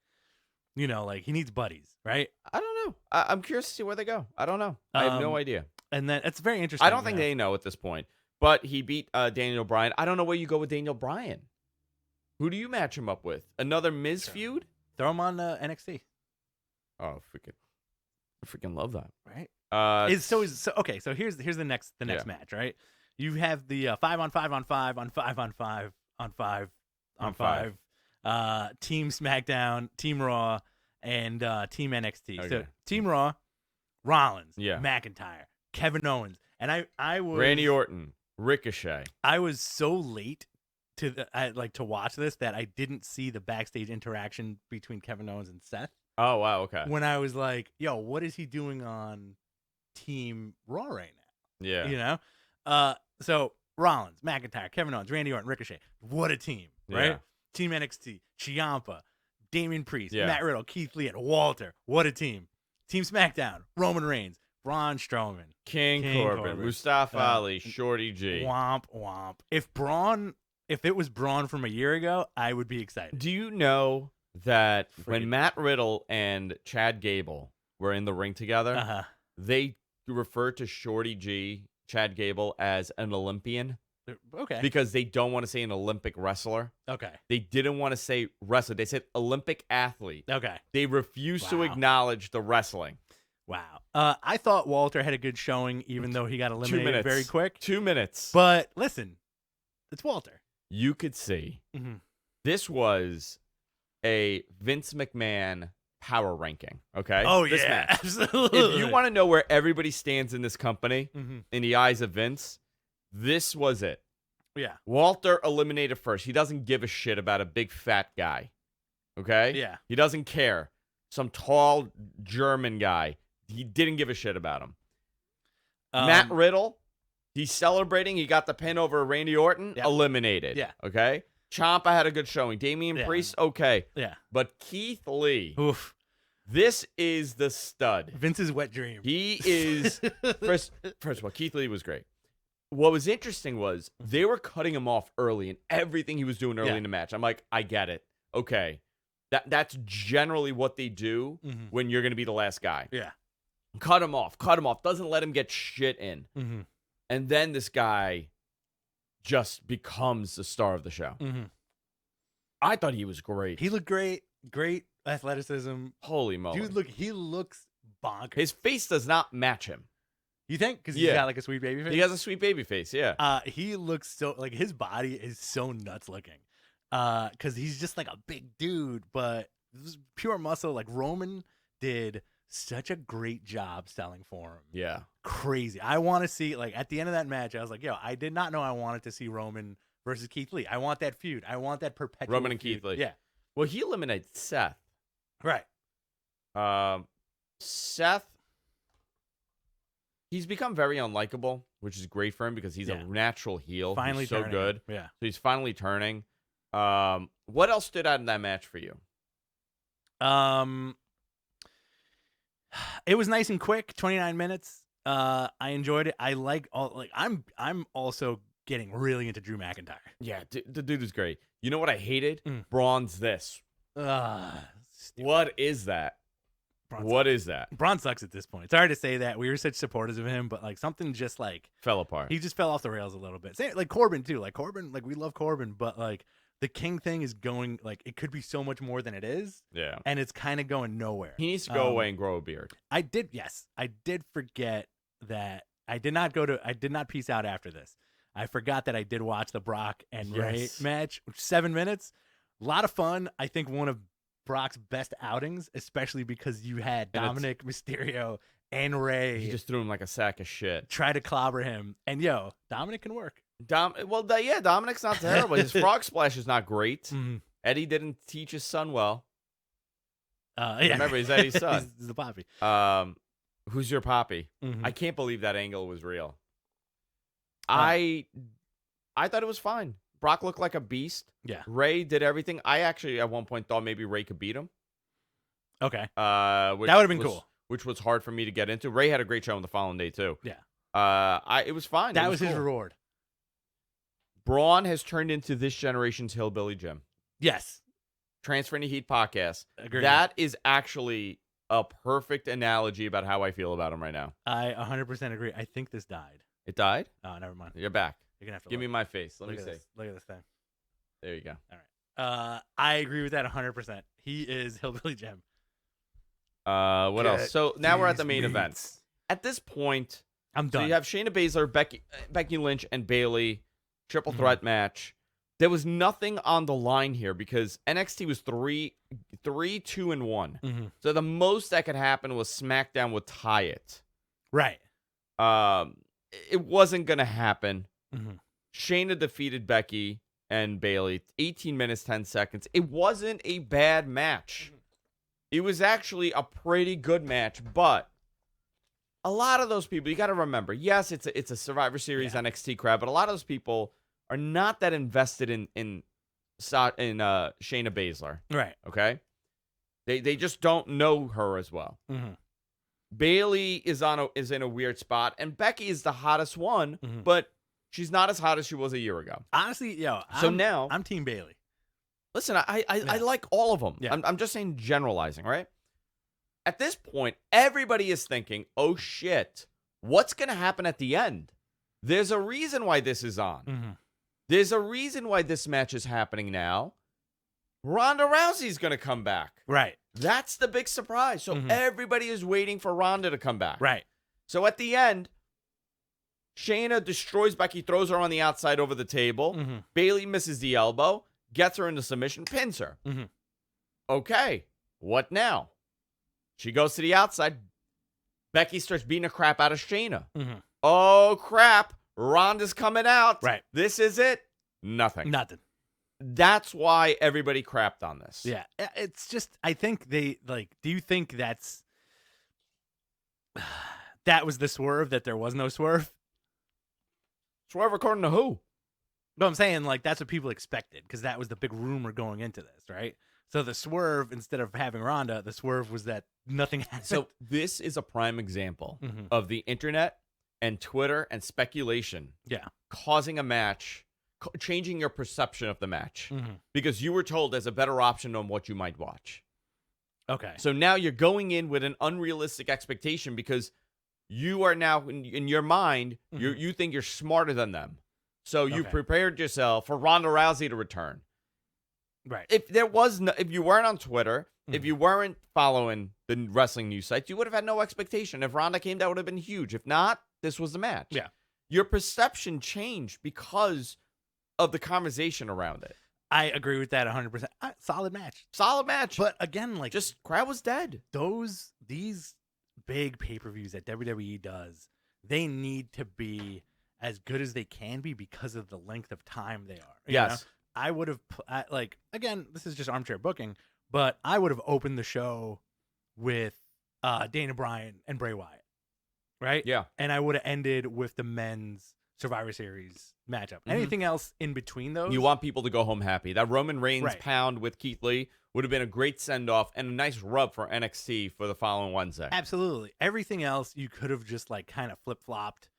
he needs buddies, right? I don't know. I'm curious to see where they go. I don't know. I have no idea. And then it's very interesting. I don't think they know at this point. But he beat Daniel Bryan. I don't know where you go with Daniel Bryan. Who do you match him up with? Another Miz feud? Throw him on NXT. Oh, I freaking love that. Right? Okay. So here's the next match, right? You have the 5-on-5-on-5 Team SmackDown, Team Raw, and Team NXT. Okay. So Team Raw, Rollins, Yeah. McIntyre, Kevin Owens, and I was Randy Orton, Ricochet. I was so late to watch this that I didn't see the backstage interaction between Kevin Owens and Seth. Oh, wow. Okay. When I was like, yo, what is he doing on Team Raw right now? Yeah. So Rollins, McIntyre, Kevin Owens, Randy Orton, Ricochet. What a team, right? Yeah. Team NXT, Ciampa, Damian Priest, Yeah. Matt Riddle, Keith Lee, and Walter. What a team. Team SmackDown, Roman Reigns, Braun Strowman, King Corbin, Mustafa Ali, Shorty G. Womp womp. If it was Braun from a year ago, I would be excited. Do you know that when Matt Riddle and Chad Gable were in the ring together, they referred to Shorty G, Chad Gable, as an Olympian? Okay. Because they don't want to say an Olympic wrestler. Okay. They didn't want to say wrestler. They said Olympic athlete. Okay. They refused to acknowledge the wrestling. Wow. I thought Walter had a good showing, even though he got eliminated very quick. 2 minutes. But listen, it's Walter. You could see this was a Vince McMahon power ranking. Okay. Oh, this yeah. match. Absolutely. If you want to know where everybody stands in this company in the eyes of Vince, this was it. Yeah. Walter eliminated first. He doesn't give a shit about a big fat guy. Okay? Yeah. He doesn't care. Some tall German guy. He didn't give a shit about him. Matt Riddle, he's celebrating. He got the pin over Randy Orton. Yep. Eliminated. Yeah. Okay? Ciampa had a good showing. Damian Priest, okay. Yeah. But Keith Lee, oof. This is the stud. Vince's wet dream. He is first of all, Keith Lee was great. What was interesting was they were cutting him off early in everything he was doing early in the match. I'm like, I get it. Okay. That's generally what they do when you're going to be the last guy. Yeah. Cut him off. Doesn't let him get shit in. And then this guy just becomes the star of the show. I thought he was great. He looked great. Great athleticism. Holy moly. Dude, he looks bonkers. His face does not match him. You think? Because he's got like a sweet baby face? He has a sweet baby face, yeah. He looks so, like, his body is so nuts looking. Because he's just like a big dude, but this is pure muscle. Like, Roman did such a great job selling for him. Yeah. Crazy. I want to see, like, at the end of that match, I was like, yo, I did not know I wanted to see Roman versus Keith Lee. I want that feud. I want that perpetual Roman and feud. Keith Lee. Yeah. Well, he eliminated Seth. Right. Seth, he's become very unlikable, which is great for him because he's a natural heel. Finally he's so turning. good. Yeah. So he's finally turning. What else stood out in that match for you? It was nice and quick, 29 minutes. I enjoyed it. I like I'm also getting really into Drew McIntyre. Yeah, the dude is great. You know what I hated? Braun's this. What is that? What is that? Braun sucks at this point. It's hard to say that. We were such supporters of him, but like something just like fell apart. He just fell off the rails a little bit. Same, like Corbin too. Like Corbin, like we love Corbin, but like the King thing is going, like, it could be so much more than it is. Yeah. And it's kind of going nowhere. He needs to go away and grow a beard. I did forget that I did not peace out after this. I forgot that I did watch the Brock and Ray match, 7 minutes. A lot of fun. I think one of Brock's best outings, especially because you had Dominic Mysterio and Ray. He just threw him like a sack of shit. Try to clobber him. And yo, Dominic can work. Dominic's not terrible. His frog splash is not great. Mm-hmm. Eddie didn't teach his son well. Yeah. Remember, he's Eddie's son. He's the Poppy. Who's your Poppy? Mhm. I can't believe that angle was real. Uh, I thought it was fine. Brock looked like a beast. Yeah. Ray did everything. I actually at one point thought maybe Ray could beat him. Okay. Which that would have been cool. Which was hard for me to get into. Ray had a great show on the following day too. Yeah. It was fine. That It was cool. his reward. Braun has turned into this generation's Hillbilly Jim. Yes. Transferring to Heat podcast. Agreed. That is actually a perfect analogy about how I feel about him right now. I 100% agree. I think this died. It died? Oh, never mind. You're back. You're gonna have to Give look. me my face. Let me Look see. at this. Look at this thing. There you go. All right. I agree with that 100%. He is Hillbilly Jim. What else? So now we're at the main These event. meats. At this point, I'm done. so you have Shayna Baszler, Becky Lynch, and Bayley triple Mhm. threat match. There was nothing on the line here because NXT was 3-2-1. Mhm. So the most that could happen was SmackDown would tie it. Right. It wasn't gonna happen. Mhm. Shayna defeated Becky and Bayley. 18 minutes, 10 seconds. It wasn't a bad match. It was actually a pretty good match, but a lot of those people, you got to remember, yes, it's a Survivor Series NXT crowd, but a lot of those people are not that invested in Shayna Baszler. Right. Okay, they just don't know her as well. Mhm. Bayley is in a weird spot, and Becky is the hottest one, Mhm. but she's not as hot as she was a year ago. Honestly, now I'm Team Bayley. Listen, I like all of them. Yeah. I'm just saying generalizing, right? At this point, everybody is thinking, oh shit, what's going to happen at the end? There's a reason why this is on. Mm-hmm. There's a reason why this match is happening now. Ronda Rousey's going to come back. Right. That's the big surprise. So everybody is waiting for Ronda to come back. Right. So at the end, Shayna destroys Becky, throws her on the outside over the table. Mm-hmm. Bayley misses the elbow, gets her into submission, pins her. Mm-hmm. Okay, what now? She goes to the outside. Becky starts beating the crap out of Shayna. Mm-hmm. Oh, crap. Ronda's coming out. Right. This is it. Nothing. That's why everybody crapped on this. Yeah. It's just, I think they, like, do you think that was the swerve, that there was no swerve? Swerve according to who? No, I'm saying, like, that's what people expected, because that was the big rumor going into this, right? So the swerve, instead of having Ronda, the swerve was that nothing happened. So this is a prime example Mm-hmm. of the internet and Twitter and speculation causing a match, changing your perception of the match, because you were told there's a better option on what you might watch. Okay. So now you're going in with an unrealistic expectation because you are now, in your mind, you think you're smarter than them. So you prepared yourself for Ronda Rousey to return. Right. If you weren't on Twitter, if you weren't following the wrestling news sites, you would have had no expectation. If Ronda came, that would have been huge. If not, this was the match. Yeah. Your perception changed because of the conversation around it. I agree with that 100%. Solid match. But again, like, just crowd was dead. These big pay-per-views that WWE does, they need to be as good as they can be because of the length of time they are. Yes. You know? I would have, again, this is just armchair booking, but I would have opened the show with Dana Bryan and Bray Wyatt, right? Yeah. And I would have ended with the men's Survivor Series matchup. Anything else in between those? You want people to go home happy. That Roman Reigns pound with Keith Lee would have been a great send-off and a nice rub for NXT for the following Wednesday. Absolutely. Everything else you could have just, like, kind of flip-flopped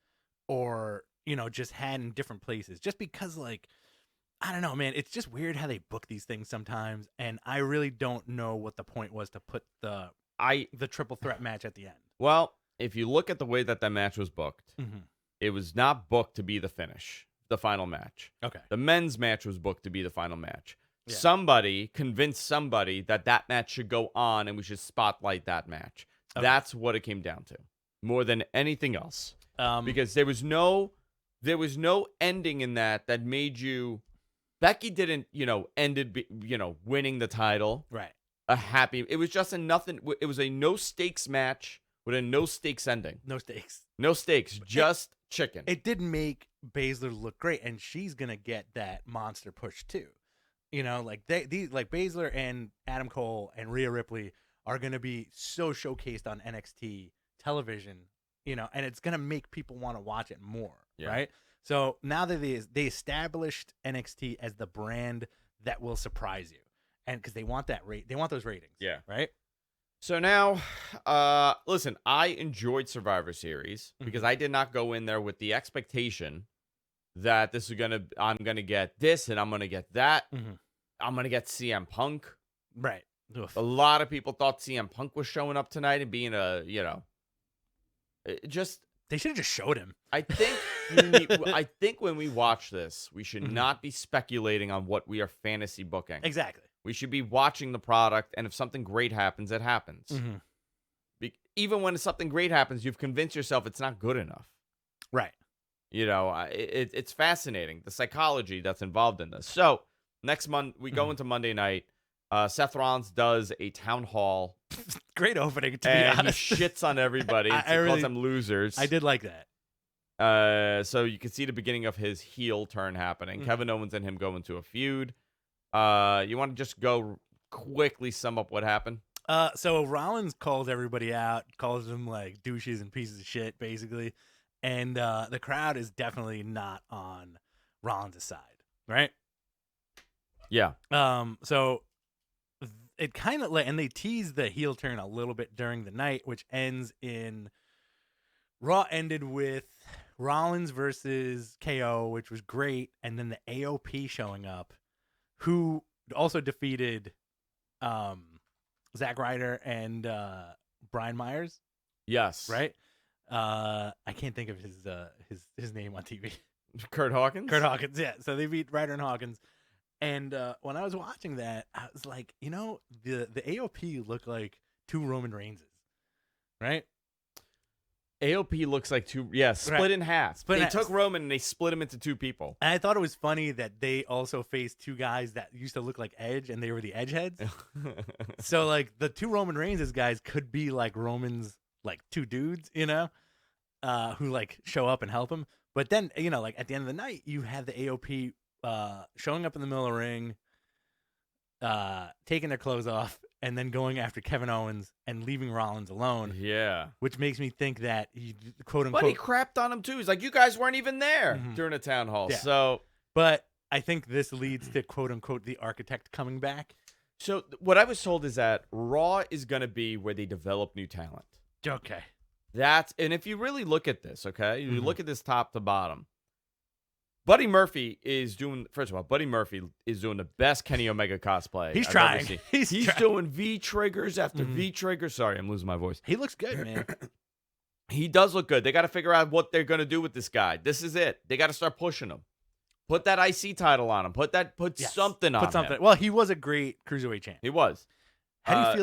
or, you know, just had in different places. Just because, like, I don't know, man. It's just weird how they book these things sometimes, and I really don't know what the point was to put the triple threat match at the end. Well, if you look at the way that match was booked, it was not booked to be the finish, the final match. Okay. The men's match was booked to be the final match. Yeah. Somebody convinced somebody that match should go on and we should spotlight that match. Okay. That's what it came down to, more than anything else. Because there was no ending in that made you. Becky didn't, ended, winning the title. Right. It was just a nothing. It was a no stakes match with a no stakes ending. No stakes. No stakes. Just chicken. It did make Baszler look great, and she's gonna get that monster push too. Like like Baszler and Adam Cole and Rhea Ripley are going to be so showcased on NXT television, and it's going to make people want to watch it more, right? So now that they established NXT as the brand that will surprise you, and because they want they want those ratings, right? So now, listen, I enjoyed Survivor Series because I did not go in there with the expectation that I'm gonna get this and I'm gonna get that. I'm gonna get CM Punk. Right. Oof. A lot of people thought CM Punk was showing up tonight and being just. They should have just showed him. I think I think when we watch this, we should not be speculating on what we are fantasy booking. Exactly. We should be watching the product, and if something great happens, it happens. Even when something great happens, you've convinced yourself it's not good enough. Right. It's fascinating, the psychology that's involved in this. So next month, we go into Monday night. Seth Rollins does a town hall. Great opening, to be honest. He shits on everybody. He calls them losers. I did like that. So you can see the beginning of his heel turn happening. Kevin Owens and him go into a feud. You want to just go quickly sum up what happened? So Rollins calls everybody out, calls them like douches and pieces of shit, basically. And the crowd is definitely not on Rollins' side, right? Yeah. So it kind of and they tease the heel turn a little bit during the night, which ends in Raw ended with Rollins versus KO, which was great, and then the AOP showing up, who also defeated Zack Ryder and Brian Myers. Yes. Right? I can't think of his name on TV. Kurt Hawkins? Kurt Hawkins, yeah. So they beat Ryder and Hawkins. And when I was watching that, I was like, the AOP looked like two Roman Reignses, right? AOP looks like two, split in half. They took Roman and they split him into two people. And I thought it was funny that they also faced two guys that used to look like Edge, and they were the Edge heads. So, like, the two Roman Reigns guys could be, like, Roman's, like, two dudes, who, like, show up and help him. But then, like, at the end of the night, you have the AOP showing up in the middle of the ring, taking their clothes off, and then going after Kevin Owens and leaving Rollins alone. Yeah. Which makes me think that he, quote unquote. But he crapped on him too. He's like, you guys weren't even there during a town hall. Yeah. So. But I think this leads to, quote unquote, the architect coming back. So what I was told is that Raw is going to be where they develop new talent. Okay. And if you really look at this, okay, you look at this top to bottom. Buddy Murphy is doing the best Kenny Omega cosplay. He's trying. He's doing V triggers after V triggers. Sorry, I'm losing my voice. He looks good, man. He does look good. They got to figure out what they're going to do with this guy. This is it. They got to start pushing him. Put that IC title on him. Put something on him. Well, he was a great cruiserweight champ. He was. How do you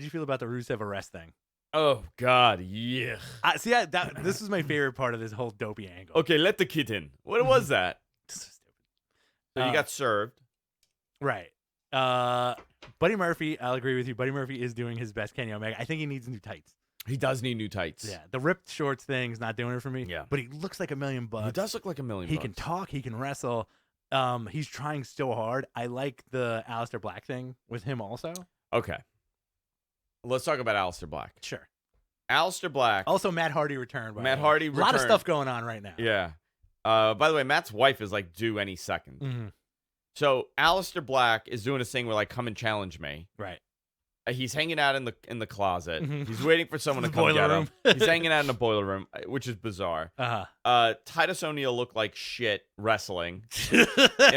feel about the Rusev arrest thing? Oh God, yeah. This is my favorite part of this whole dopey angle. Okay, let the kid in. What was that? So you got served, right? Buddy Murphy, I'll agree with you. Buddy Murphy is doing his best Kenny Omega. I think he needs new tights. He does need new tights. Yeah, the ripped shorts thing's not doing it for me. Yeah, but he looks like $1 million. He does look like $1 million. He can talk. He can wrestle. He's trying so hard. I like the Aleister Black thing with him also. Okay. Let's talk about Aleister Black. Sure. Aleister Black. Also, Matt Hardy returned. Matt Hardy returned. A lot of stuff going on right now. Yeah. By the way, Matt's wife is like due any second. Mm-hmm. So Aleister Black is doing this thing where like, come and challenge me. Right. He's hanging out in the closet. Mm-hmm. He's waiting for someone to come get him. He's hanging out in the boiler room, which is bizarre. Titus O'Neil looked like shit wrestling in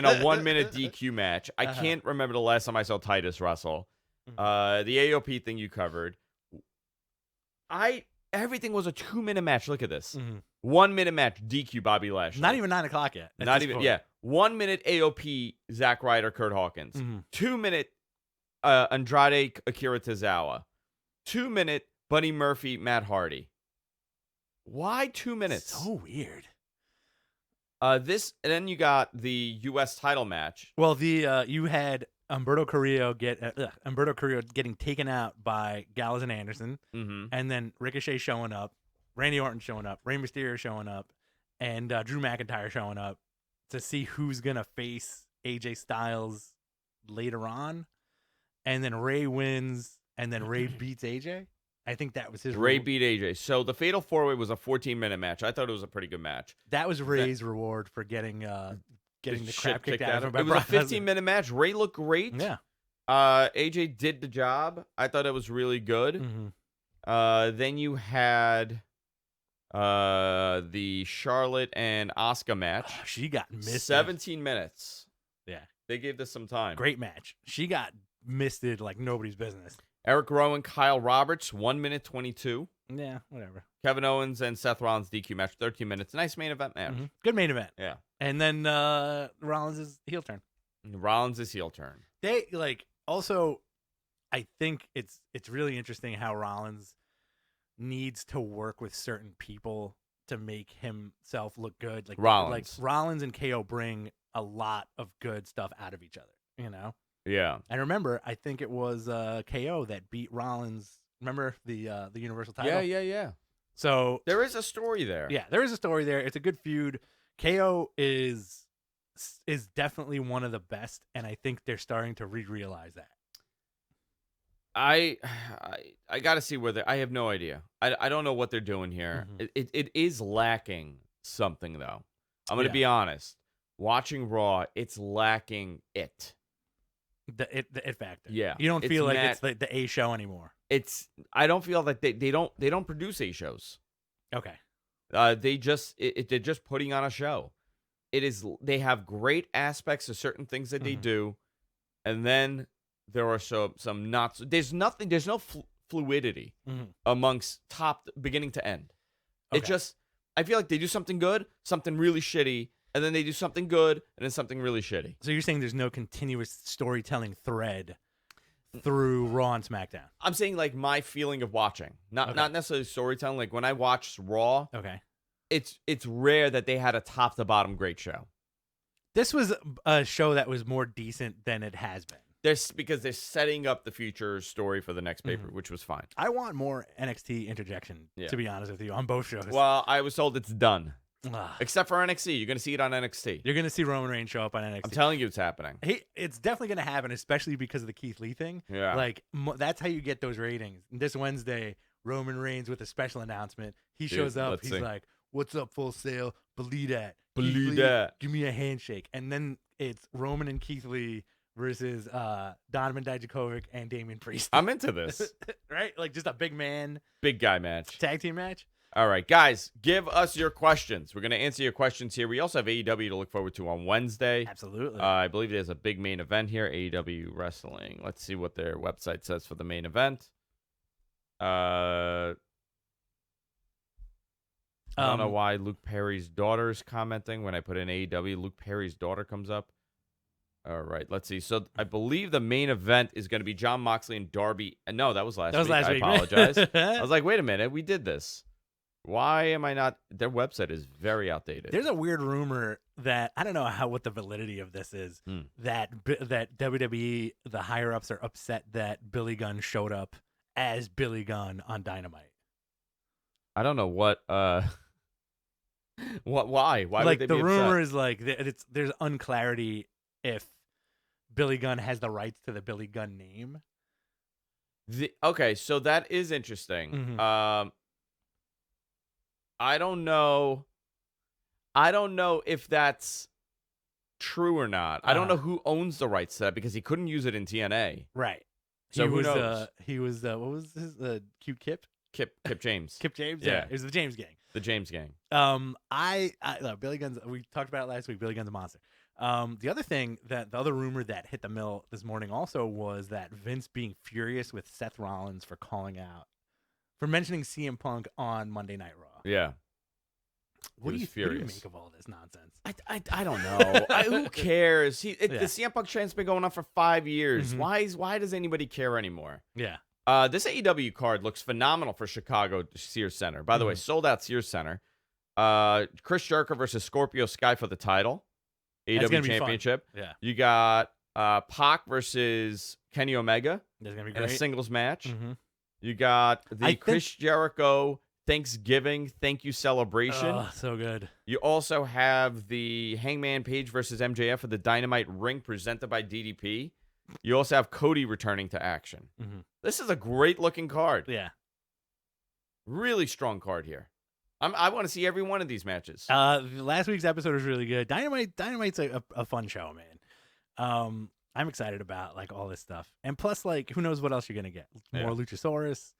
a 1-minute DQ match. I can't remember the last time I saw Titus wrestle. The AOP thing you covered. Everything was a 2-minute match. Look at this. 1-minute match, DQ Bobby Lashley. Not even 9 o'clock yet. Not even, yeah. 1-minute AOP, Zack Ryder, Kurt Hawkins. 2-minute Andrade, Akira Tozawa. 2-minute Buddy Murphy, Matt Hardy. Why 2 minutes? So weird. And then you got the U.S. title match. Well, you had Humberto Carrillo getting taken out by Gallows and Anderson, and then Ricochet showing up, Randy Orton showing up, Rey Mysterio showing up, and Drew McIntyre showing up to see who's gonna face AJ Styles later on, and then Ray wins, and then Ray beats AJ. I think that was his. Ray beat AJ. So the Fatal 4-Way was a 14-minute match. I thought it was a pretty good match. That was Ray's reward for getting the crap kicked out of him. It was a 15-minute match. Ray looked great. Yeah. AJ did the job. I thought it was really good. Mm-hmm. Then you had the Charlotte and Asuka match. Oh, she got misted. 17 minutes. Yeah. They gave this some time. Great match. She got misted like nobody's business. Eric Rowan, Kyle Roberts, 1 minute 22. Yeah, whatever. Kevin Owens and Seth Rollins DQ match, 13 minutes. Nice main event match. Mm-hmm. Good main event. Yeah. And then Rollins' heel turn. Rollins' heel turn. They also, I think it's really interesting how Rollins needs to work with certain people to make himself look good. Like Rollins and KO bring a lot of good stuff out of each other, you know? Yeah. And remember, I think it was KO that beat Rollins. Remember the Universal title? Yeah. So there is a story there. Yeah, there is a story there. It's a good feud. KO is definitely one of the best, and I think they're starting to realize that. I got to see where I have no idea. I don't know what they're doing here. Mm-hmm. It is lacking something, though. I'm going to be honest. Watching Raw, it's lacking it. The it factor. Yeah. You don't feel like it's the A show anymore. I don't feel that they don't produce A shows. Okay. They're just putting on a show. They have great aspects of certain things that they do, and then there are some not. There's no fluidity amongst beginning to end. Okay. I feel like they do something good, something really shitty, and then they do something good, and then something really shitty. So you're saying there's no continuous storytelling thread through Raw and SmackDown? I'm saying like my feeling of watching, not necessarily storytelling. Like when I watched Raw, it's rare that they had a top to bottom great show. This was a show that was more decent than it has been. Because they're setting up the future story for the next paper, which was fine. I want more NXT interjection, to be honest with you, on both shows. Well, I was told it's done. Except for NXT. You're going to see it on NXT. You're going to see Roman Reigns show up on NXT. I'm telling you it's happening. It's definitely going to happen, especially because of the Keith Lee thing. Yeah. Like, that's how you get those ratings. This Wednesday, Roman Reigns with a special announcement. He shows up. He's like, "What's up, Full Sail? Believe that. Believe that. Give me a handshake." And then it's Roman and Keith Lee versus Donovan Dijakovic and Damian Priest. I'm into this. Right? Like just a big man. Big guy match. Tag team match. All right, guys, give us your questions. We're going to answer your questions here. We also have AEW to look forward to on Wednesday. Absolutely. I believe there's a big main event here, AEW Wrestling. Let's see what their website says for the main event. I don't know why Luke Perry's daughter is commenting. When I put in AEW, Luke Perry's daughter comes up. All right, let's see. So I believe the main event is going to be Jon Moxley and Darby. No, that was last week. I apologize. I was like, wait a minute. We did this. Why am I not? Their website is very outdated. There's a weird rumor that I don't know what the validity of this is. That WWE, the higher ups, are upset that Billy Gunn showed up as Billy Gunn on Dynamite. I don't know what. Why? Why like would they the be rumor upset? is like there's unclarity if Billy Gunn has the rights to the Billy Gunn name. Okay, so that is interesting. I don't know if that's true or not. I don't know who owns the rights to that because he couldn't use it in TNA. Right. So who knows? He was what was his cute Kip? Kip James. Kip James? Yeah. It was the James gang. The James gang. I Billy Gunn's, we talked about it last week, Billy Gunn's a monster. The other thing the other rumor that hit the mill this morning also was that Vince being furious with Seth Rollins for mentioning CM Punk on Monday Night Raw. Yeah. What do you make of all this nonsense? I don't know. Who cares? The CM Punk train's been going on for 5 years. Why does anybody care anymore? Yeah. This AEW card looks phenomenal for Chicago Sears Center. By the way, sold out Sears Center. Chris Jericho versus Scorpio Sky for the title. AEW Championship. Yeah. You got Pac versus Kenny Omega. That's gonna be in great. a singles match. You got Chris Jericho Thanksgiving thank you celebration. Oh, so good. You also have the Hangman Page versus MJF for the Dynamite ring presented by DDP. You also have Cody returning to action. This is a great looking card. Yeah. Really strong card here. I want to see every one of these matches. Last week's episode was really good. Dynamite's a fun show, man. I'm excited about like all this stuff, and plus, like, who knows what else you're gonna get? More Luchasaurus,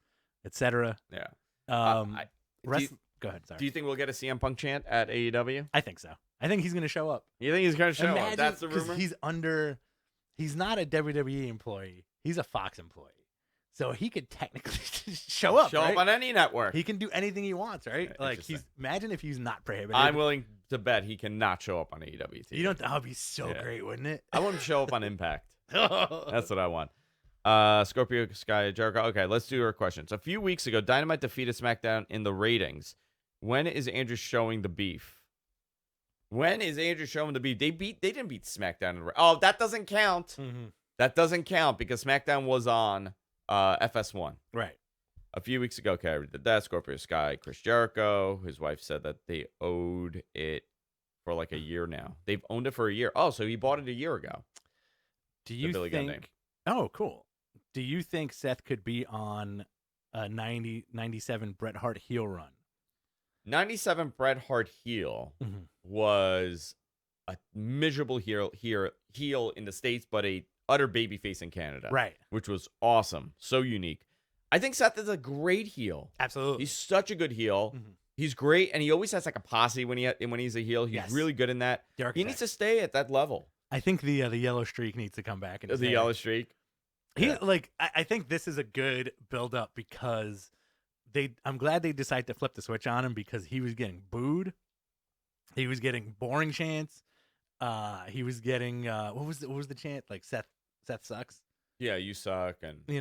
etc. Yeah. Go ahead. Sorry. Do you think we'll get a CM Punk chant at AEW? I think so. I think he's gonna show up. You think he's gonna show up? That's the rumor. He's not a WWE employee. He's a Fox employee. So he could technically show up. Show up on any network. He can do anything he wants, right? Like imagine if he's not prohibited. I'm willing to bet he cannot show up on AEW TV. You don't. That would be so great, wouldn't it? I want him to show up on Impact. That's what I want. Scorpio Sky Jericho. Okay, let's do our questions. A few weeks ago, Dynamite defeated SmackDown in the ratings. When is Andrew showing the beef? When is Andrew showing the beef? They didn't beat SmackDown. Oh, that doesn't count. Mm-hmm. That doesn't count because SmackDown was on FS1. Right. A few weeks ago, Carrie did that. Scorpio Sky, Chris Jericho. His wife said that they owed it for like a year now. They've owned it for a year. Oh, so he bought it a year ago. Do you think? Oh, cool. Do you think Seth could be on a 97 Bret Hart heel run? 97 Bret Hart heel was a miserable heel in the States, but a utter babyface in Canada. Right. Which was awesome. So unique. I think Seth is a great heel. Absolutely. He's such a good heel. Mm-hmm. He's great, and he always has like a posse when he's a heel. He's really good in that. He needs to stay at that level. I think the yellow streak needs to come back. The yellow streak? I think this is a good build-up because I'm glad they decided to flip the switch on him because he was getting booed. He was getting boring chants. He was getting what was the chant? Like Seth sucks. Yeah, you suck, and he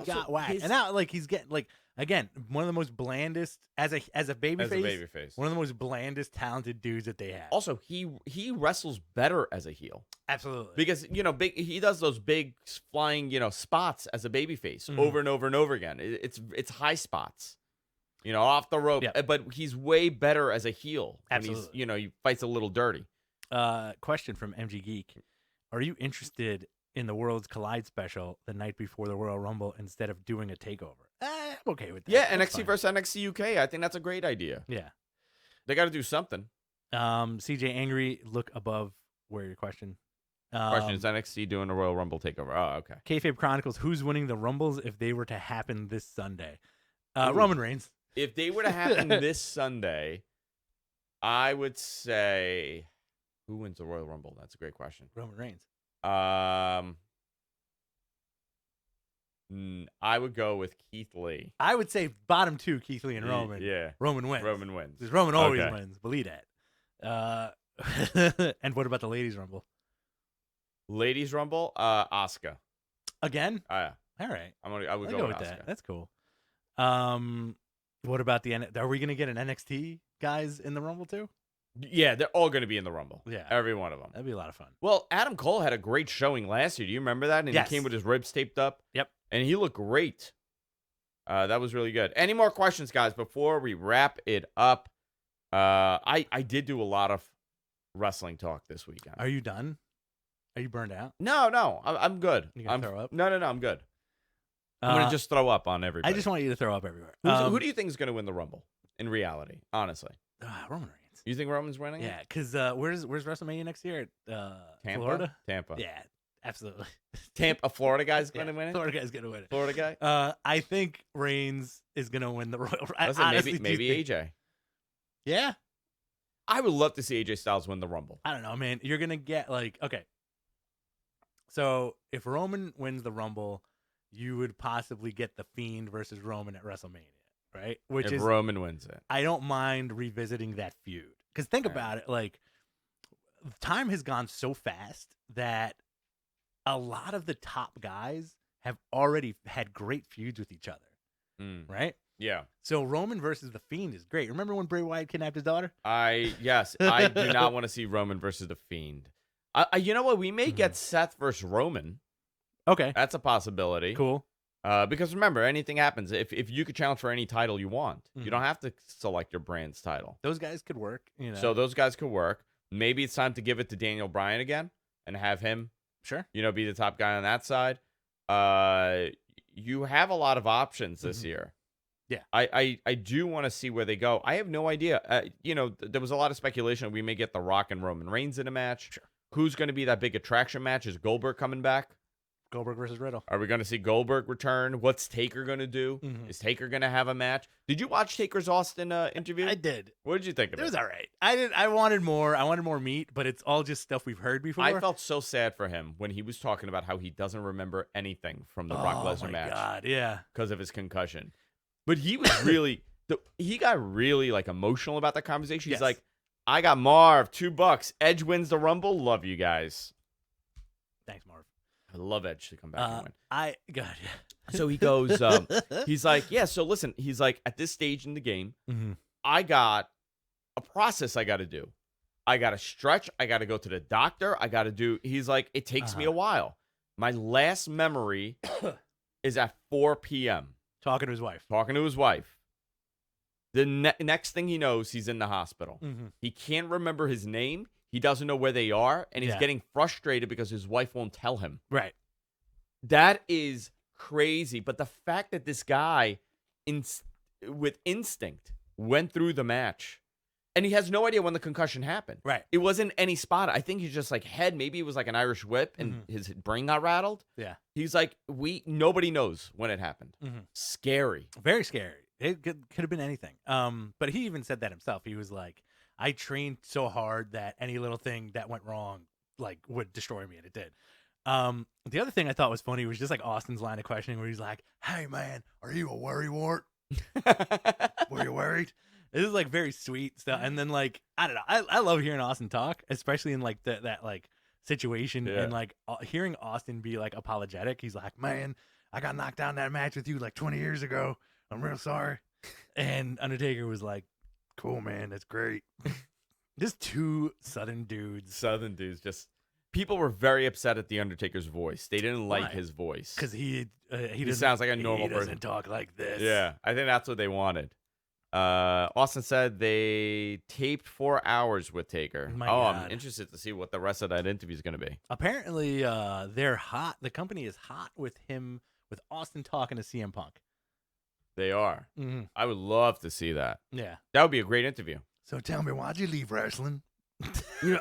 got whacked, and now like he's getting like again one of the most blandest as a babyface. One of the most blandest talented dudes that they have. Also, he wrestles better as a heel. Absolutely, because he does those big flying spots as a babyface over and over and over again. It's high spots. Off the rope, but he's way better as a heel. Absolutely. He fights a little dirty. Question from MG Geek. Are you interested in the Worlds Collide special the night before the Royal Rumble instead of doing a takeover? I'm okay with that. Yeah, NXT versus NXT UK. I think that's a great idea. Yeah. They got to do something. CJ Angry, look above where your question. Question is NXT doing a Royal Rumble takeover. Oh, okay. Kayfabe Chronicles, who's winning the Rumbles if they were to happen this Sunday? Roman Reigns. If they were to happen this Sunday, I would say, who wins the Royal Rumble? That's a great question. Roman Reigns. I would go with Keith Lee. I would say bottom two, Keith Lee and Roman. Yeah. Roman wins. Roman wins. Because Roman always wins. Believe that. And what about the Ladies Rumble? Ladies Rumble, Asuka. Again? Yeah. All right. I would go with Asuka. That. That's cool. What about are we going to get an NXT guys in the Rumble too? Yeah, they're all going to be in the Rumble. Yeah. Every one of them. That'd be a lot of fun. Well, Adam Cole had a great showing last year. Do you remember that? And he came with his ribs taped up. Yep. And he looked great. That was really good. Any more questions, guys, before we wrap it up? I did do a lot of wrestling talk this weekend. Are you done? Are you burned out? No. I'm good. You gonna throw up? No, I'm good. I'm going to just throw up on everybody. I just want you to throw up everywhere. Who do you think is going to win the Rumble in reality, honestly? Roman Reigns. You think Roman's winning? Yeah, because where's WrestleMania next year? Tampa? Florida? Tampa. Yeah, absolutely. A Florida guy's going to win it? Florida guy's going to win it. Florida guy? I think Reigns is going to win the Royal Rumble. Maybe AJ. Yeah? I would love to see AJ Styles win the Rumble. I don't know, man. You're going to get okay. So if Roman wins the Rumble, you would possibly get The Fiend versus Roman at WrestleMania, right? If Roman wins it. I don't mind revisiting that feud. Because think about it, time has gone so fast that a lot of the top guys have already had great feuds with each other, right? Yeah. So Roman versus The Fiend is great. Remember when Bray Wyatt kidnapped his daughter? Yes. I do not want to see Roman versus The Fiend. You know what? We may get Seth versus Roman. Okay. That's a possibility. Cool. Because remember, anything happens. If you could challenge for any title you want, you don't have to select your brand's title. Those guys could work. So those guys could work. Maybe it's time to give it to Daniel Bryan again and have him Sure. Be the top guy on that side. You have a lot of options this year. Yeah. I do want to see where they go. I have no idea. There was a lot of speculation we may get The Rock and Roman Reigns in a match. Sure. Who's going to be that big attraction match? Is Goldberg coming back? Goldberg versus Riddle. Are we going to see Goldberg return? What's Taker going to do? Is Taker going to have a match? Did you watch Taker's Austin interview? I did. What did you think of it? It was all right. I wanted more. I wanted more meat, but it's all just stuff we've heard before. I felt so sad for him when he was talking about how he doesn't remember anything from the Brock Lesnar match. Oh, my God, yeah. Because of his concussion. But he was really, he got really like emotional about that conversation. He's like, I got Marv, $2. Edge wins the Rumble. Love you guys. Thanks, Marv. I love Edge to come back and win. Yeah. So he goes, he's like, yeah, so listen, he's like, at this stage in the game, I got a process I got to do. I got to stretch. I got to go to the doctor. I got to do, he's like, it takes me a while. My last memory is at 4 p.m. Talking to his wife. The next thing he knows, he's in the hospital. He can't remember his name. He doesn't know where they are, and he's getting frustrated because his wife won't tell him. Right. That is crazy. But the fact that this guy, with instinct, went through the match, and he has no idea when the concussion happened. Right. It wasn't any spot. I think he's just like head. Maybe it was like an Irish whip, and his brain got rattled. Yeah. He's like, nobody knows when it happened. Scary. Very scary. It could have been anything. But he even said that himself. He was like, I trained so hard that any little thing that went wrong, like, would destroy me, and it did. The other thing I thought was funny was just like Austin's line of questioning where he's like, hey man, are you a worrywart? Were you worried? This is like very sweet stuff. And then like, I don't know. I love hearing Austin talk, especially in like that like situation and like hearing Austin be like apologetic. He's like, man, I got knocked down that match with you like 20 years ago. I'm real sorry. And Undertaker was like, cool, man. That's great. Just two Southern dudes. Just people were very upset at the Undertaker's voice. They didn't like his voice because he sounds like a normal person. He doesn't talk like this. Yeah, I think that's what they wanted. Austin said they taped 4 hours with Taker. I'm interested to see what the rest of that interview is going to be. Apparently, they're hot. The company is hot with Austin talking to CM Punk. They are. I would love to see that. Yeah, that would be a great interview. So tell me, why'd you leave wrestling?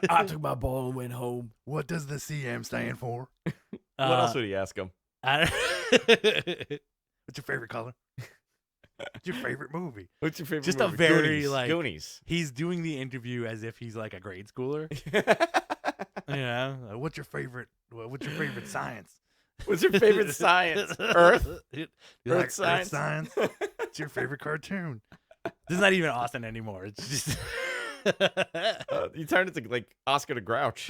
I took my ball and went home. What does the CM stand for? What else would he ask him? What's your favorite color? What's your favorite movie? What's your favorite Just movie? A very Goonies. like Goonies. He's doing the interview as if he's like a grade schooler. What's your favorite science? What's your favorite science? Earth? Earth science? What's your favorite cartoon? This is not even Austin anymore. It's just you turned into like Oscar the Grouch.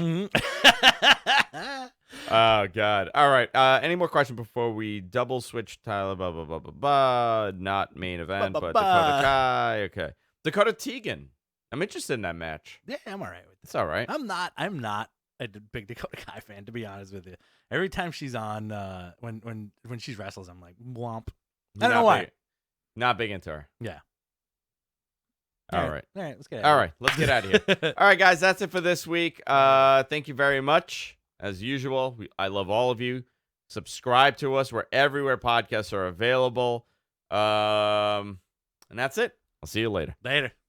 Oh God! All right. Any more questions before we double switch? Tyler, blah blah blah blah blah. Not main event, but Dakota Kai. Okay, Dakota Tegan. I'm interested in that match. Yeah, I'm all right with it. It's all right. I'm not a big Dakota Kai fan, to be honest with you. Every time she's on, when she wrestles, I'm like, womp. I don't know why. Not big into her. Yeah. All right. All right, let's get out of here. All right, guys, that's it for this week. Thank you very much. As usual, I love all of you. Subscribe to us. We're everywhere podcasts are available. And that's it. I'll see you later. Later.